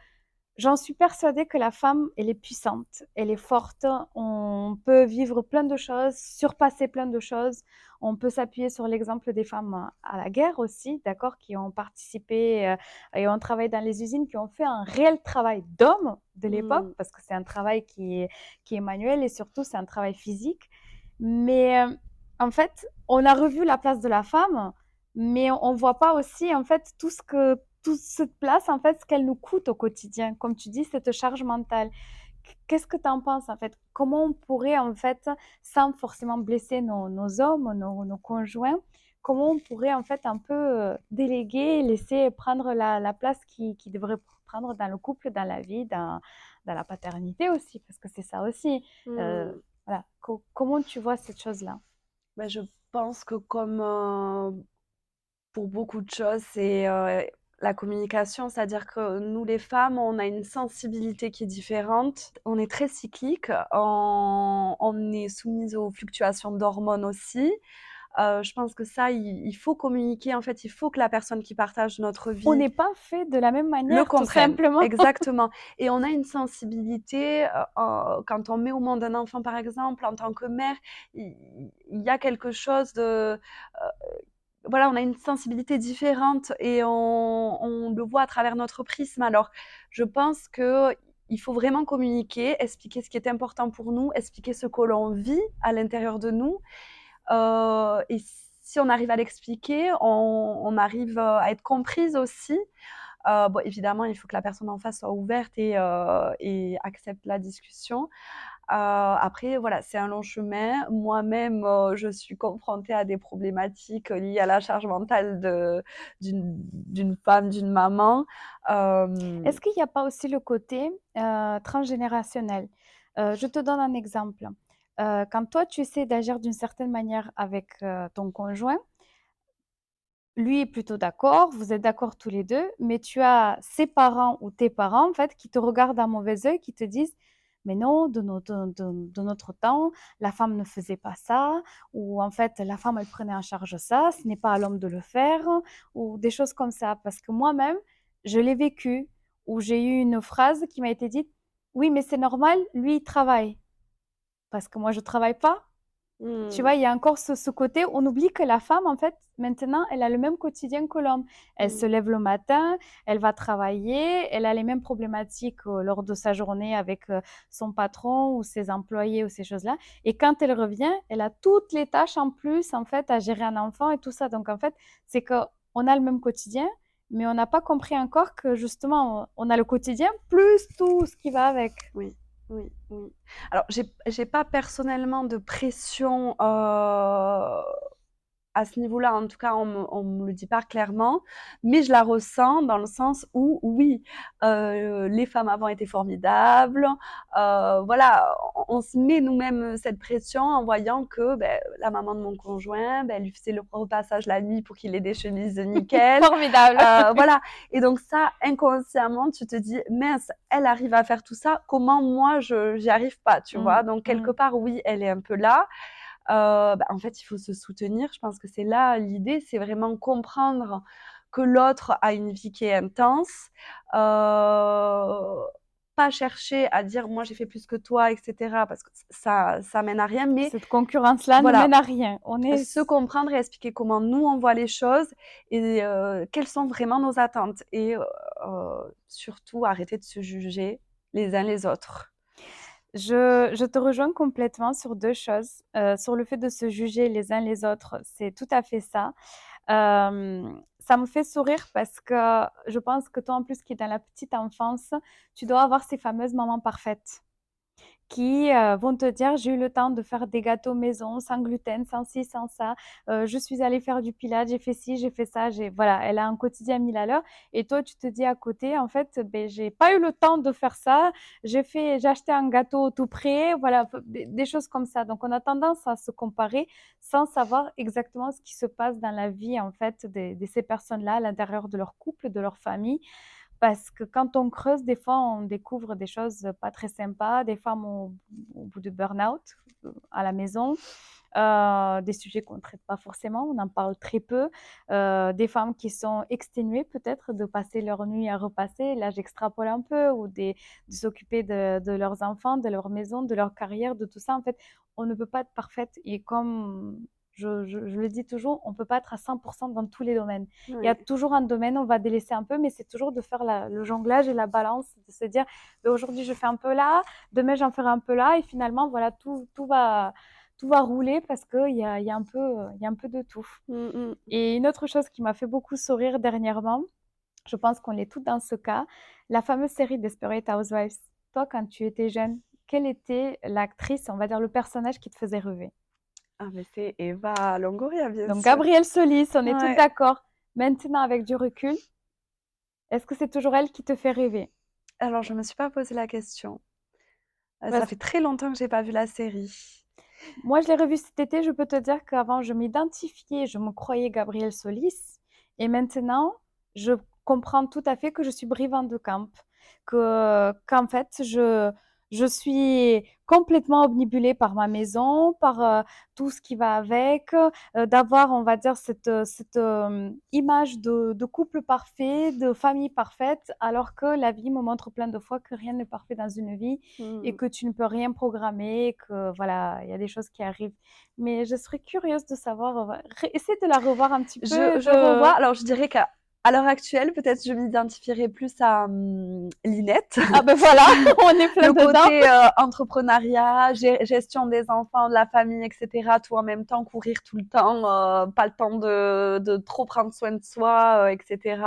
j'en suis persuadée que la femme, elle est puissante, elle est forte, on peut vivre plein de choses, surpasser plein de choses. On peut s'appuyer sur l'exemple des femmes à la guerre aussi, d'accord, qui ont participé et ont travaillé dans les usines, qui ont fait un réel travail d'homme de l'époque, Mm, parce que c'est un travail qui est manuel et surtout c'est un travail physique. Mais en fait, on a revu la place de la femme, mais on ne voit pas aussi en fait toute cette place en fait ce qu'elle nous coûte au quotidien. Comme tu dis, cette charge mentale. Qu'est-ce que tu en penses en fait? Comment on pourrait en fait, sans forcément blesser nos hommes, nos conjoints, comment on pourrait en fait un peu déléguer, laisser prendre la place qui devrait prendre dans le couple, dans la vie, dans la paternité aussi, parce que c'est ça aussi. Euh, mm. voilà. Comment tu vois cette chose-là? Ben, je pense que comme pour beaucoup de choses, c'est la communication, c'est-à-dire que nous les femmes, on a une sensibilité qui est différente. On est très cyclique, on est soumise aux fluctuations d'hormones aussi. Je pense que ça, il faut communiquer. En fait, il faut que la personne qui partage notre On vie n'est pas fait de la même le manière, tout comprenne. simplement. Exactement. Et on a une sensibilité, quand on met au monde un enfant, par exemple, en tant que mère, il y a quelque chose de voilà, on a une sensibilité différente et on le voit à travers notre prisme. Alors, je pense que il faut vraiment communiquer, expliquer ce qui est important pour nous, expliquer ce que l'on vit à l'intérieur de nous. Et si on arrive à l'expliquer, on arrive à être comprise aussi. Bon, évidemment, il faut que la personne en face soit ouverte et accepte la discussion. Après, voilà, c'est un long chemin. Moi-même, je suis confrontée à des problématiques liées à la charge mentale d'une femme, d'une maman. Est-ce qu'il n'y a pas aussi le côté transgénérationnel? Je te donne un exemple. Quand toi, tu essaies d'agir d'une certaine manière avec ton conjoint, lui est plutôt d'accord, vous êtes d'accord tous les deux, mais tu as ses parents ou tes parents, en fait, qui te regardent d'un mauvais œil, qui te disent, mais non, de notre temps, la femme ne faisait pas ça, ou en fait, la femme, elle prenait en charge ça, ce n'est pas à l'homme de le faire, ou des choses comme ça. Parce que moi-même, je l'ai vécu, où j'ai eu une phrase qui m'a été dite, oui, mais c'est normal, lui, il travaille. Parce que moi, je travaille pas. Tu Mmh. vois, il y a encore ce côté, on oublie que la femme, en fait, maintenant, elle a le même quotidien que l'homme. Elle se Mmh. lève le matin, elle va travailler, elle a les mêmes problématiques lors de sa journée avec son patron ou ses employés ou ces choses-là. Et quand elle revient, elle a toutes les tâches en plus, en fait, à gérer un enfant et tout ça. Donc, en fait, c'est qu'on a le même quotidien, mais on n'a pas compris encore que justement, on a le quotidien plus tout ce qui va avec. Oui, oui, oui. Alors j'ai pas personnellement de pression, à ce niveau-là, en tout cas, on me le dit pas clairement, mais je la ressens dans le sens où, oui, les femmes avant étaient formidables. Voilà, on se met nous-mêmes cette pression en voyant que ben, la maman de mon conjoint, ben, elle lui faisait le repassage la nuit pour qu'il ait des chemises nickel. Formidable. Voilà. Et donc ça, inconsciemment, tu te dis, mince, elle arrive à faire tout ça, comment moi, j'y arrive pas, tu vois. Mm, Donc quelque mm. part, oui, elle est un peu là. Bah, en fait, il faut se soutenir. Je pense que c'est là l'idée, c'est vraiment comprendre que l'autre a une vie qui est intense. Pas chercher à dire moi j'ai fait plus que toi, etc. Parce que ça mène à rien. Mais Cette concurrence-là ne mène voilà, à rien. On est se comprendre et expliquer comment nous on voit les choses et quelles sont vraiment nos attentes. Et surtout arrêter de se juger les uns les autres. Je te rejoins complètement sur deux choses. Sur le fait de se juger les uns les autres, c'est tout à fait ça. Ça me fait sourire parce que je pense que toi, en plus, qui es dans la petite enfance, tu dois avoir ces fameuses mamans parfaites qui vont te dire, j'ai eu le temps de faire des gâteaux maison, sans gluten, sans ci, sans ça. Je suis allée faire du pilates, j'ai fait ci, j'ai fait ça. Voilà, elle a un quotidien 1000 à l'heure. Et toi, tu te dis à côté, en fait, ben, j'ai pas eu le temps de faire ça. J'ai acheté un gâteau tout prêt. Voilà, des choses comme ça. Donc, on a tendance à se comparer sans savoir exactement ce qui se passe dans la vie, en fait, de ces personnes-là, à l'intérieur de leur couple, de leur famille. Parce que quand on creuse, des fois, on découvre des choses pas très sympas, des femmes au bout de burn-out à la maison, des sujets qu'on ne traite pas forcément, on en parle très peu, des femmes qui sont exténuées peut-être de passer leur nuit à repasser, là j'extrapole un peu, ou de s'occuper de leurs enfants, de leur maison, de leur carrière, de tout ça. En fait, on ne peut pas être parfaite. Et comme je le dis toujours, on ne peut pas être à 100% dans tous les domaines. Il y a Ouais. toujours un domaine, on va délaisser un peu, mais c'est toujours de faire le jonglage et la balance, de se dire, aujourd'hui je fais un peu là, demain j'en ferai un peu là, et finalement, voilà, tout va rouler parce il y a un peu de tout. Mm, mm. Et une autre chose qui m'a fait beaucoup sourire dernièrement, je pense qu'on est toutes dans ce cas, la fameuse série Desperate Housewives. Toi, quand tu étais jeune, quelle était l'actrice, on va dire le personnage qui te faisait rêver? Ah, mais c'est Eva Longoria, bien Donc, sûr. Gabrielle Solis, on est toutes Ouais. d'accord. Maintenant, avec du recul, est-ce que c'est toujours elle qui te fait rêver? Alors, je me suis pas posé la question. Ça Parce fait très longtemps que j'ai pas vu la série. Moi, je l'ai revue cet été. Je peux te dire qu'avant, je m'identifiais, je me croyais Gabrielle Solis. Et maintenant, je comprends tout à fait que je suis Brie Van de Camp. Qu'en fait, je suis complètement obnubilée par ma maison, par tout ce qui va avec, d'avoir, on va dire, cette image de couple parfait, de famille parfaite, alors que la vie me montre plein de fois que rien n'est parfait dans une vie et Mm. que tu ne peux rien programmer, que voilà, il y a des choses qui arrivent. Mais je serais curieuse de savoir, essaie de la revoir un petit peu, Je revois. de... Alors, je dirais qu'à l'heure actuelle, peut-être je m'identifierais plus à Linette. Ah ben voilà, on est plein Le dedans. côté entrepreneuriat, gestion des enfants, de la famille, etc. Tout en même temps, courir tout le temps, pas le temps de trop prendre soin de soi, etc.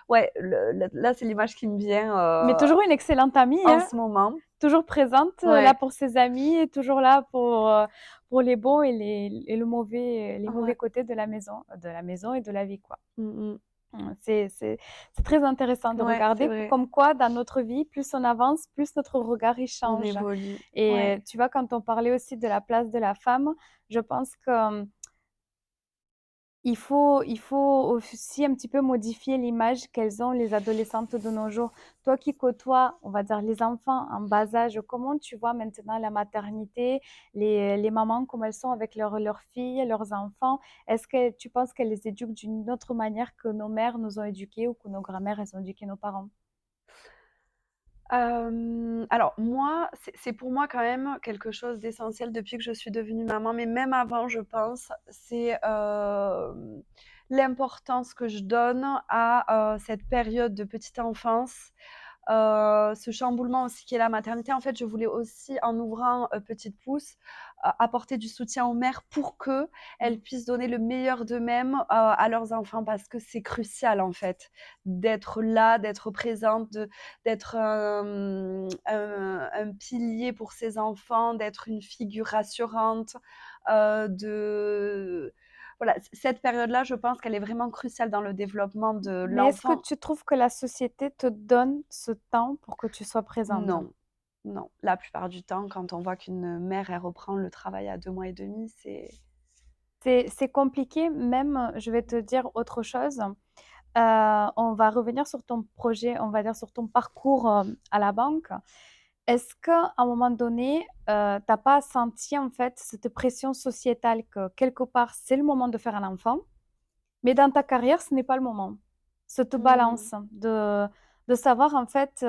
Ouais, là, c'est l'image qui me vient Mais toujours une excellente amie, en hein, ce moment. toujours présente, là Ouais, pour ses amis et toujours là pour les bons et les mauvais ouais. côtés de la maison et de la vie, quoi. Mm, C'est très intéressant mm. de Ouais, c'est regarder vrai. comme quoi dans notre vie, plus on avance, plus notre regard il On change. évolue. Ouais. Et tu vois, quand on parlait aussi de la place de la femme, je pense que il faut aussi un petit peu modifier l'image qu'elles ont les adolescentes de nos jours. Toi qui côtoies, on va dire, les enfants en bas âge, comment tu vois maintenant la maternité, les mamans, comment elles sont avec leurs filles, leurs enfants? Est-ce que tu penses qu'elles les éduquent d'une autre manière que nos mères nous ont éduqués ou que nos grand-mères elles ont éduqué nos parents? Alors moi, c'est pour moi quand même quelque chose d'essentiel depuis que je suis devenue maman, mais même avant, je pense, c'est, l'importance que je donne à, cette période de petite enfance, ce chamboulement aussi qui est la maternité. En fait, je voulais aussi, en ouvrant, Petite Pousse, apporter du soutien aux mères pour qu'elles Mmh. puissent donner le meilleur d'eux-mêmes, à leurs enfants parce que c'est crucial, en fait, d'être là, d'être présente, d'être un pilier pour ses enfants, d'être une figure rassurante, de voilà, cette période-là, je pense qu'elle est vraiment cruciale dans le développement de Mais est-ce que l'enfant. tu trouves que la société te donne ce temps pour que tu sois présente? Non, non. La plupart du temps, quand on voit qu'une mère, elle reprend le travail à 2 mois et demi, C'est compliqué, même, je vais te dire autre chose. On va revenir sur ton projet, on va dire sur ton parcours, à la banque. Est-ce qu'à un moment donné, tu pas senti en fait cette pression sociétale que quelque part c'est le moment de faire un enfant, mais dans ta carrière ce n'est pas le moment? Cette mmh, balance de savoir en fait,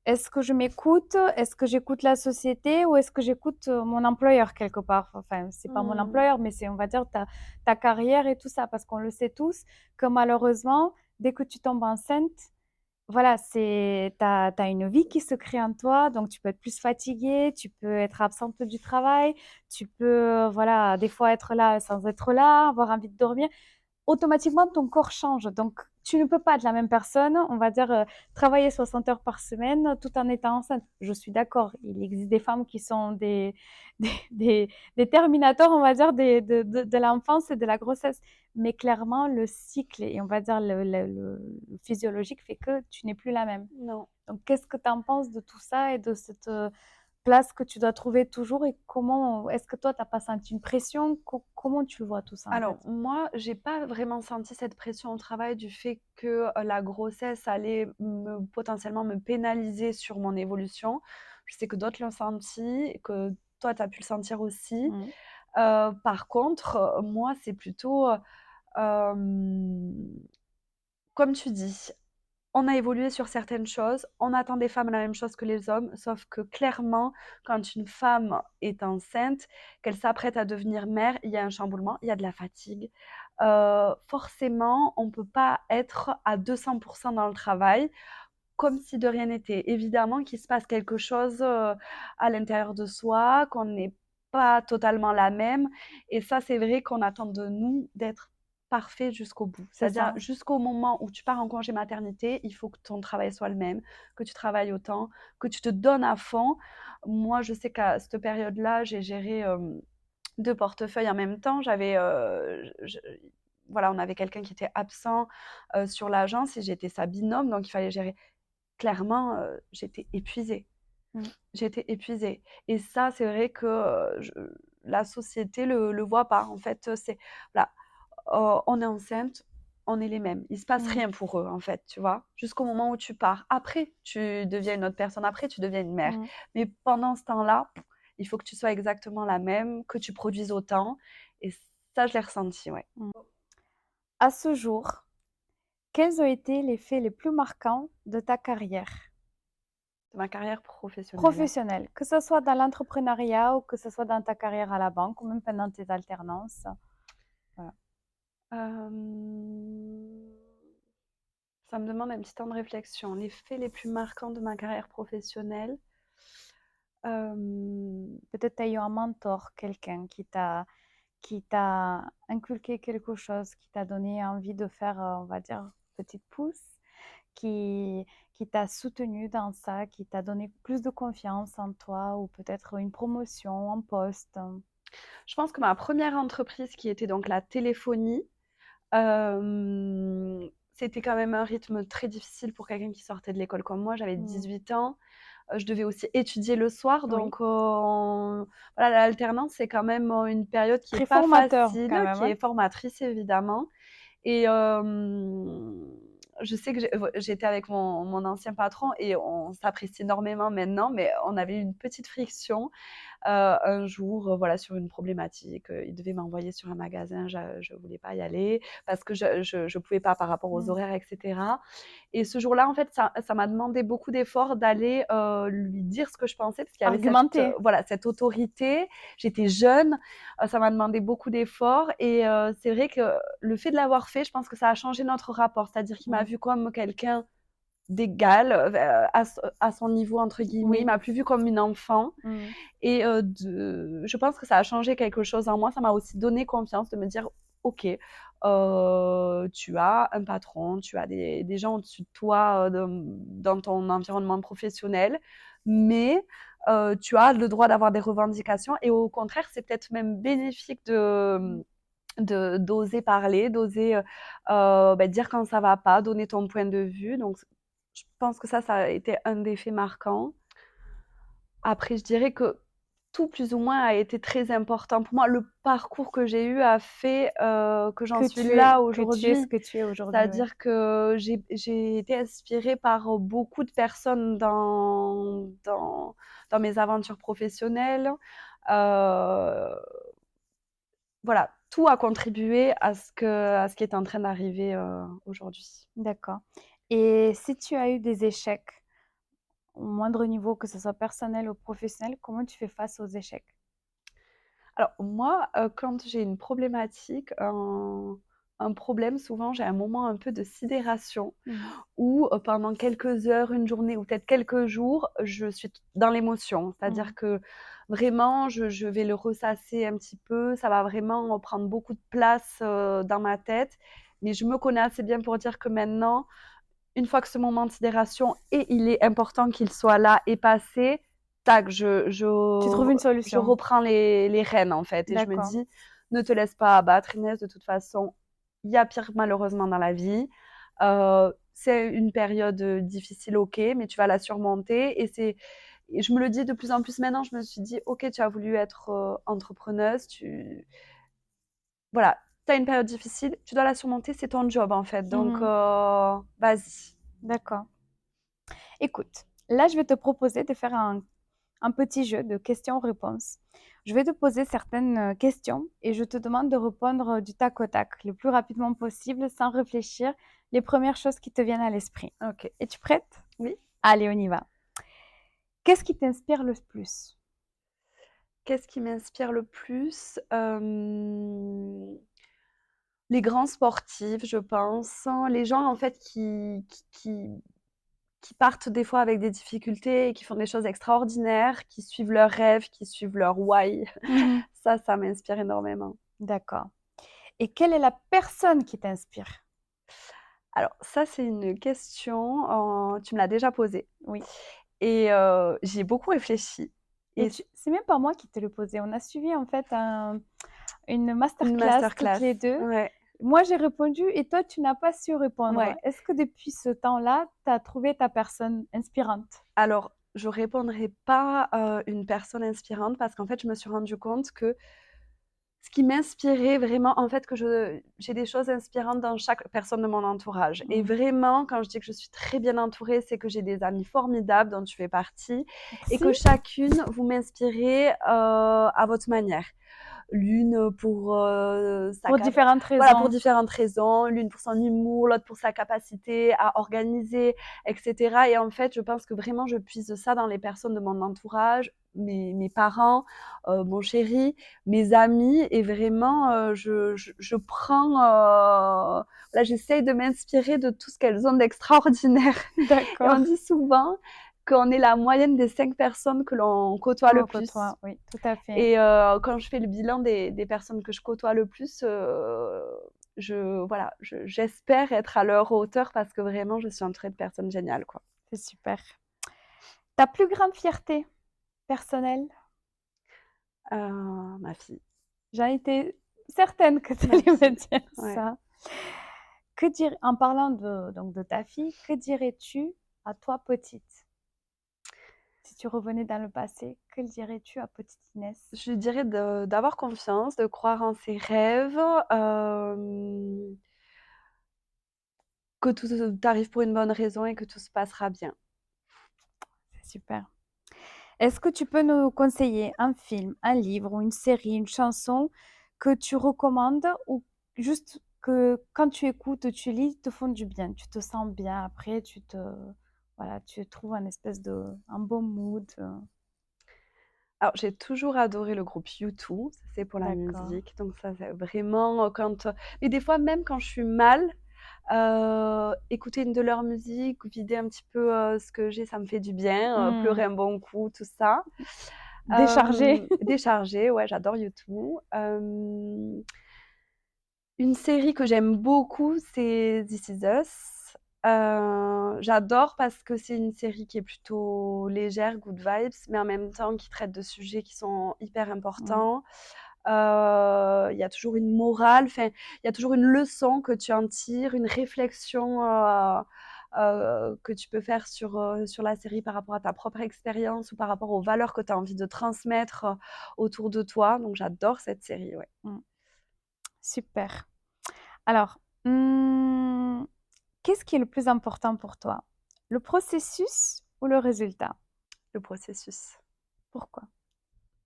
est-ce que je m'écoute? Est-ce que j'écoute la société ou est-ce que j'écoute, mon employeur quelque part? Enfin, c'est pas mon mmh, employeur, mais c'est on va dire ta carrière et tout ça. Parce qu'on le sait tous que malheureusement, dès que tu tombes enceinte, voilà, c'est tu as une vie qui se crée en toi, donc tu peux être plus fatiguée, tu peux être absente du travail, tu peux, voilà, des fois être là sans être là, avoir envie de dormir. Automatiquement, ton corps change. Donc, tu ne peux pas être la même personne, on va dire, travailler 60 heures par semaine tout en étant enceinte. Je suis d'accord, il existe des femmes qui sont des, des terminateurs, on va dire, de l'enfance et de la grossesse. Mais clairement, le cycle et on va dire le physiologique fait que tu n'es plus la même. non. Donc, qu'est-ce que tu en penses de tout ça et de cette place que tu dois trouver toujours et comment est-ce que toi, tu n'as pas senti une pression? Comment tu vois tout ça en Alors fait? moi, j'ai pas vraiment senti cette pression au travail du fait que, la grossesse allait potentiellement me pénaliser sur mon évolution. Je sais que d'autres l'ont senti, que toi, tu as pu le sentir aussi. Mmh. Par contre, moi, c'est plutôt, hem, comme tu dis, on a évolué sur certaines choses, on attend des femmes la même chose que les hommes, sauf que clairement, quand une femme est enceinte, qu'elle s'apprête à devenir mère, il y a un chamboulement, il y a de la fatigue. Forcément, on ne peut pas être à 200% dans le travail, comme si de rien n'était. Évidemment qu'il se passe quelque chose à l'intérieur de soi, qu'on n'est pas totalement la même. Et ça, c'est vrai qu'on attend de nous d'être parfait jusqu'au bout. C'est C'est-à-dire ça. jusqu'au moment où tu pars en congé maternité, il faut que ton travail soit le même, que tu travailles autant, que tu te donnes à fond. Moi, je sais qu'à cette période-là, j'ai géré 2 portefeuilles en même temps. Voilà, on avait quelqu'un qui était absent sur l'agence et j'étais sa binôme, donc il fallait gérer. Clairement, j'étais épuisée. Mmh. J'étais épuisée et ça, c'est vrai que, la société le voit pas. En fait, c'est voilà, on est enceinte, on est les mêmes. Il se passe Mmh. rien pour eux, en fait, tu vois? Jusqu'au moment où tu pars. Après, tu deviens une autre personne, après tu deviens une mère. Mmh. Mais pendant ce temps-là, il faut que tu sois exactement la même, que tu produises autant et ça, je l'ai ressenti, ouais. Mmh. À ce jour, quels ont été les faits les plus marquants de ta carrière De ma carrière professionnelle, hein. professionnelle? Que ce soit dans l'entrepreneuriat ou que ce soit dans ta carrière à la banque ou même pendant tes alternances? Voilà. Hem Ça me demande un petit temps de réflexion. Les faits les plus marquants de ma carrière professionnelle, hem, Peut-être tu as eu un mentor, quelqu'un qui t'a inculqué quelque chose, qui t'a donné envie de faire, on va dire, petite pouce, qui qui t'a soutenu dans ça, qui t'a donné plus de confiance en toi ou peut-être une promotion, un poste? je pense que ma première entreprise qui était donc la téléphonie, c'était quand même un rythme très difficile pour quelqu'un qui sortait de l'école comme moi. J'avais Mmh. 18 ans, je devais aussi étudier le soir Oui, donc voilà, l'alternance, c'est quand même, une période qui est très pas formateur facile, quand même, qui hein? est formatrice évidemment et je sais que j'étais avec mon ancien patron et on s'apprécie énormément maintenant, mais on avait eu une petite friction un jour, voilà, sur une problématique. Il devait m'envoyer sur un magasin, je voulais pas y aller parce que je pouvais pas par rapport aux Mmh. horaires, et cetera. Et ce jour-là, en fait, ça m'a demandé beaucoup d'efforts d'aller lui dire ce que je pensais parce qu'il y avait Argumenter. voilà, cette autorité. J'étais jeune, ça m'a demandé beaucoup d'efforts et c'est vrai que le fait de l'avoir fait, je pense que ça a changé notre rapport. C'est-à-dire qu'il m'a Mmh. vu comme quelqu'un d'égal, à son niveau, entre guillemets. Il Oui. m'a plus vue comme une enfant. Mmh. Et je pense que ça a changé quelque chose en moi. Ça m'a aussi donné confiance de me dire, OK, tu as un patron, tu as des gens au-dessus de toi dans ton environnement professionnel, mais tu as le droit d'avoir des revendications. Et au contraire, c'est peut-être même bénéfique d'oser parler, d'oser dire quand ça va pas, donner ton point de vue. Donc, je pense que ça a été un des faits marquants. Après, je dirais que tout plus ou moins a été très important pour moi. Le parcours que j'ai eu a fait que j'en suis là Que tu es ce aujourd'hui. que tu es aujourd'hui, oui. C'est-à-dire que j'ai été inspirée par beaucoup de personnes dans mes aventures professionnelles. Euh, voilà, tout a contribué à ce qui est en train d'arriver aujourd'hui. D'accord. Et si tu as eu des échecs, au moindre niveau, que ce soit personnel ou professionnel, comment tu fais face aux échecs? Alors moi, quand j'ai une problématique, un problème, souvent j'ai un moment un peu de sidération Mmh. où, pendant quelques heures, une journée ou peut-être quelques jours, je suis dans l'émotion. Mmh. C'est-à-dire que vraiment je vais le ressasser un petit peu, ça va vraiment prendre beaucoup de place, dans ma tête. Mais je me connais assez bien pour dire que maintenant, une fois que ce moment de sidération et il est important qu'il soit là et passé, tac, Tu trouves une je solution? reprends les rênes en fait et je me D'accord. dis: «Ne te laisse pas abattre Inès, de toute façon, il y a pire malheureusement dans la vie. C'est une période, difficile, OK, mais tu vas la surmonter» et je me le dis de plus en plus maintenant, je me suis dit: «OK, tu as voulu être, entrepreneuse, voilà, tu as une période difficile, tu dois la surmonter, c'est ton job en fait, donc Mmh. vas-y». D'accord. Écoute, là, je vais te proposer de faire un petit jeu de questions-réponses. Je vais te poser certaines questions et je te demande de répondre du tac au tac, le plus rapidement possible, sans réfléchir, les premières choses qui te viennent à l'esprit. OK. Es-tu prête? Oui. Allez, on y va. Qu'est-ce qui t'inspire le plus? Qu'est-ce qui m'inspire le plus? Les grands sportifs, je pense. Les gens, en fait, qui partent des fois avec des difficultés et qui font des choses extraordinaires, qui suivent leurs rêves, qui suivent leur why. Mhm. Ça m'inspire énormément. D'accord. Et quelle est la personne qui t'inspire? Alors ça, c'est une question, tu me l'as déjà posée Oui. et j'y ai beaucoup réfléchi Et et c'est même pas moi qui te le posais. On a suivi en fait une une masterclass toutes masterclass. les deux. Ouais, Moi, j'ai répondu et toi, tu n'as pas su répondre. ouais. Est-ce que depuis ce temps-là, tu as trouvé ta personne inspirante? Alors, je répondrai pas, une personne inspirante parce qu'en fait, je me suis rendu compte que ce qui m'inspirait vraiment, en fait, que j'ai des choses inspirantes dans chaque personne de mon entourage. Et Mmh. vraiment, quand je dis que je suis très bien entourée, c'est que j'ai des amis formidables dont tu fais partie et Merci. que chacune, vous m'inspirez à votre manière. L'une pour Pour différentes voilà, pour raisons. différentes raisons, l'une pour son humour, l'autre pour sa capacité à organiser, etc. Et en fait, je pense que vraiment, je puise ça dans les personnes de mon entourage, mes parents, mon chéri, mes amis, et vraiment, je prends, là, j'essaye de m'inspirer de tout ce qu'elles ont d'extraordinaire. Et on D'accord. dit souvent qu'on est la moyenne des 5 personnes que l'on côtoie le Oh, plus. côtoie, oui, tout à fait. Et quand je fais le bilan des personnes que je côtoie le plus, voilà, j'espère être à leur hauteur parce que vraiment, je suis entourée de personnes géniales, quoi. C'est super. Ta plus grande fierté personnelle? Ma fille, J'en étais certaine que tu ma allais me fille, dire ouais. ça. En parlant de ta fille, que dirais-tu à toi petite? Si tu revenais dans le passé, que dirais-tu à petite Inès? Je lui dirais d'avoir confiance, de croire en ses rêves, que tout arrive pour une bonne raison et que tout se passera bien. C'est super. Est-ce que tu peux nous conseiller un film, un livre ou une série, une chanson que tu recommandes ou juste que quand tu écoutes, tu lis, te font du bien, tu te sens bien après, voilà, tu trouves un bon mood. Alors, j'ai toujours adoré le groupe U2, ça c'est pour la D'accord. musique, donc ça c'est vraiment, mais des fois même quand je suis mal, écouter une de leurs musiques ou vider un petit peu, ce que j'ai, ça me fait du bien, Hmm. pleurer un bon coup, tout ça. Décharger. Décharger, ouais, j'adore U2. Une série que j'aime beaucoup, c'est This Is Us. J'adore parce que c'est une série qui est plutôt légère, good vibes, mais en même temps qui traite de sujets qui sont hyper Hmm. importants. Il y a toujours une morale, enfin, il y a toujours une leçon que tu en tires, une réflexion que tu peux faire sur la série par rapport à ta propre expérience ou par rapport aux valeurs que tu as envie de transmettre autour de toi. Donc j'adore cette série, ouais. Hmm. Super. Alors, qu'est-ce qui est le plus important pour toi? Le processus ou le résultat? Le processus. Pourquoi?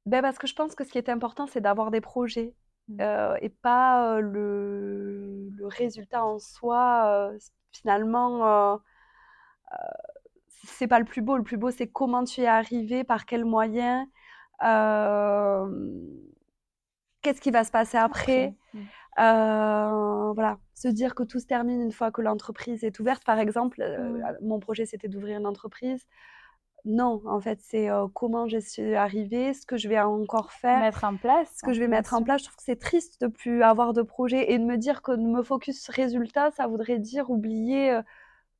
Ben parce que je pense que ce qui est important, c'est d'avoir des projets, Hmm. et pas, le résultat en soi, finalement, c'est pas le plus beau. Le plus beau, c'est comment tu y es arrivé, par quels moyens, hem, qu'est-ce qui va se passer Après. après? Voilà, se dire que tout se termine une fois que l'entreprise est ouverte. Par exemple, Hmm. mon projet, c'était d'ouvrir une entreprise. Non, en fait, c'est, comment je suis arrivée, ce que je vais encore faire, Mettre en place, ce que je vais bien mettre en sûr. place. Je trouve que c'est triste de plus avoir de projet et de me dire que de me focus résultat, ça voudrait dire oublier,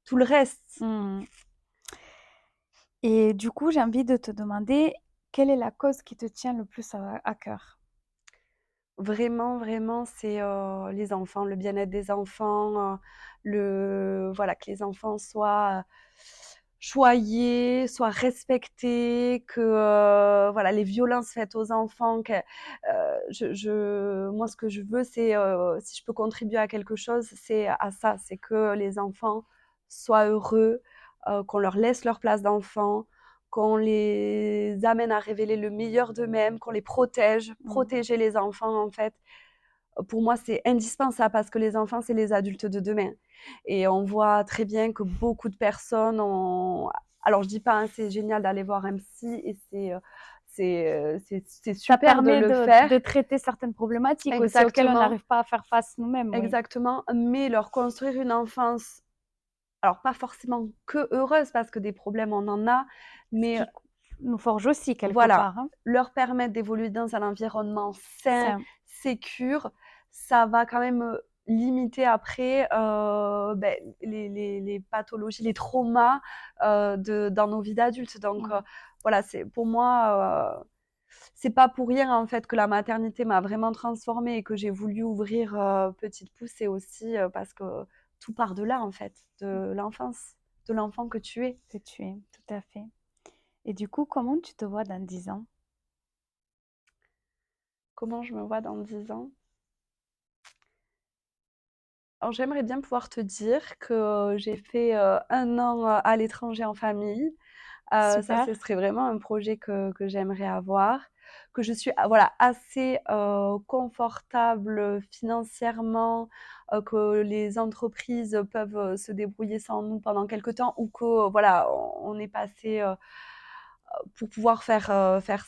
tout le reste. Hmm. Et du coup, j'ai envie de te demander, quelle est la cause qui te tient le plus à cœur? Vraiment, vraiment, c'est, les enfants, le bien-être des enfants, le voilà, que les enfants soient, choyés, soient respectés, que, voilà, les violences faites aux enfants, que, moi, ce que je veux, c'est, si je peux contribuer à quelque chose, c'est à ça, c'est que les enfants soient heureux, qu'on leur laisse leur place d'enfant, qu'on les amène à révéler le meilleur d'eux-mêmes, qu'on les protège. Hmm. Protéger les enfants, en fait, pour moi, c'est indispensable parce que les enfants, c'est les adultes de demain. Et on voit très bien que beaucoup de personnes ont. Alors, je dis pas, hein, c'est génial d'aller voir un psy et c'est Ça super de permet le de, faire. de traiter certaines problématiques aussi auxquelles on Exactement, n'arrive pas à faire face nous-mêmes, oui. exactement. Mais leur construire une enfance, alors pas forcément que heureuse parce que des problèmes, on en a, Ce mais qui nous forge aussi quelque voilà, part, hein. leur permettre d'évoluer dans un environnement sain, C'est sécure, ça va quand même, limiter après, les pathologies, les traumas, dans nos vies d'adultes. Donc, hmm. voilà, c'est pour moi, c'est pas pour rien en fait que la maternité m'a vraiment transformée et que j'ai voulu ouvrir, Petite Pousse. C'est aussi, parce que tout part de là en fait, de l'enfance, de l'enfant que tu es. Que tu es, tout à fait. Et du coup, comment tu te vois dans 10 ans? Comment je me vois dans 10 ans? Alors j'aimerais bien pouvoir te dire que j'ai fait, 1 an, à l'étranger en famille. Ça, Super. ce serait vraiment un projet que j'aimerais avoir. Que je suis, voilà, assez, confortable, financièrement, que les entreprises peuvent, se débrouiller sans nous pendant quelque temps ou que, voilà, on est passé, pour pouvoir faire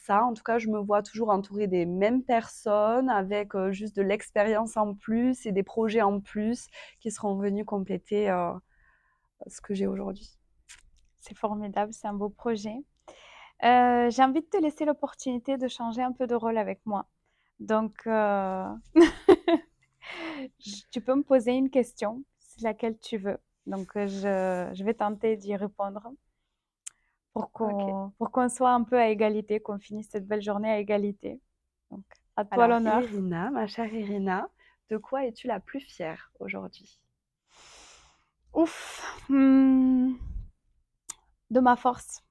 ça. En tout cas, je me vois toujours entourée des mêmes personnes avec, juste de l'expérience en plus et des projets en plus qui seront venus compléter, ce que j'ai aujourd'hui. C'est formidable, c'est un beau projet. J'ai envie de te laisser l'opportunité de changer un peu de rôle avec moi. Donc, tu peux me poser une question, c'est laquelle tu veux. Donc, je vais tenter d'y répondre OK. pour qu'on soit un peu à égalité, qu'on finisse cette belle journée à égalité. Donc, à toi Alors l'honneur. Irina, ma chère Irina, de quoi es-tu la plus fière aujourd'hui? Ouf, de ma force.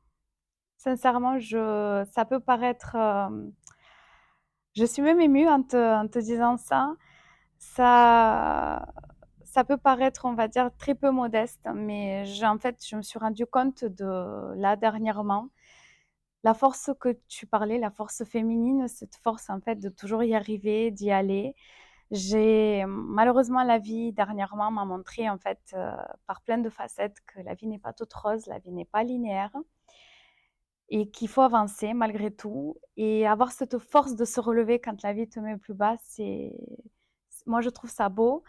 Sincèrement, ça peut paraître. Je suis même émue en te disant ça. Ça, ça peut paraître, on va dire, très peu modeste, mais en fait, je me suis rendu compte là, dernièrement, la force que tu parlais, la force féminine, cette force, en fait, de toujours y arriver, d'y aller. Malheureusement, la vie, dernièrement, m'a montré, en fait, par plein de facettes, que la vie n'est pas toute rose, la vie n'est pas linéaire et qu'il faut avancer malgré tout et avoir cette force de se relever quand la vie te met plus bas, moi je trouve ça beau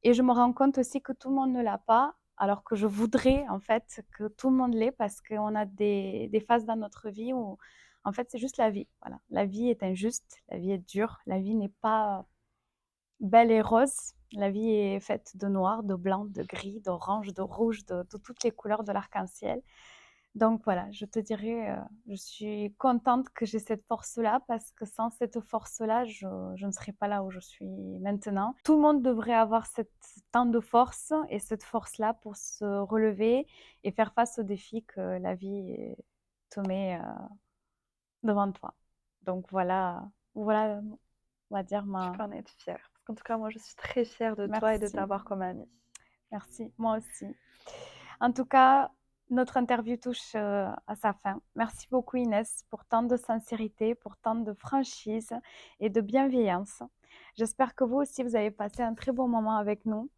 et je me rends compte aussi que tout le monde ne l'a pas, alors que je voudrais en fait que tout le monde l'ait parce qu'on a des phases dans notre vie où en fait c'est juste la vie. Voilà. La vie est injuste, la vie est dure, la vie n'est pas belle et rose. La vie est faite de noir, de blanc, de gris, d'orange, de rouge, de toutes les couleurs de l'arc-en-ciel. Donc voilà, je te dirais, je suis contente que j'ai cette force-là parce que sans cette force-là, je ne serais pas là où je suis maintenant. Tout le monde devrait avoir tant de force et cette force-là pour se relever et faire face aux défis que la vie te met devant toi. Donc voilà, on va dire Tu ma peux en être fière. Parce qu'en tout cas, moi, je suis très fière de toi et de merci, t'avoir comme amie. merci, moi aussi. En tout cas, notre interview touche à sa fin. Merci beaucoup Inès pour tant de sincérité, pour tant de franchise et de bienveillance. J'espère que vous aussi, vous avez passé un très bon moment avec nous.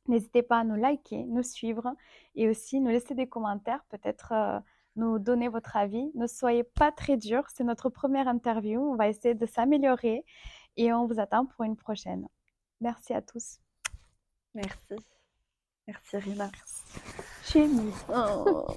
N'hésitez pas à nous liker, nous suivre et aussi nous laisser des commentaires, peut-être nous donner votre avis. Ne soyez pas très durs, c'est notre première interview. On va essayer de s'améliorer et on vous attend pour une prochaine. Merci à tous. Merci. Merci, Rina. Chez nous. Oh.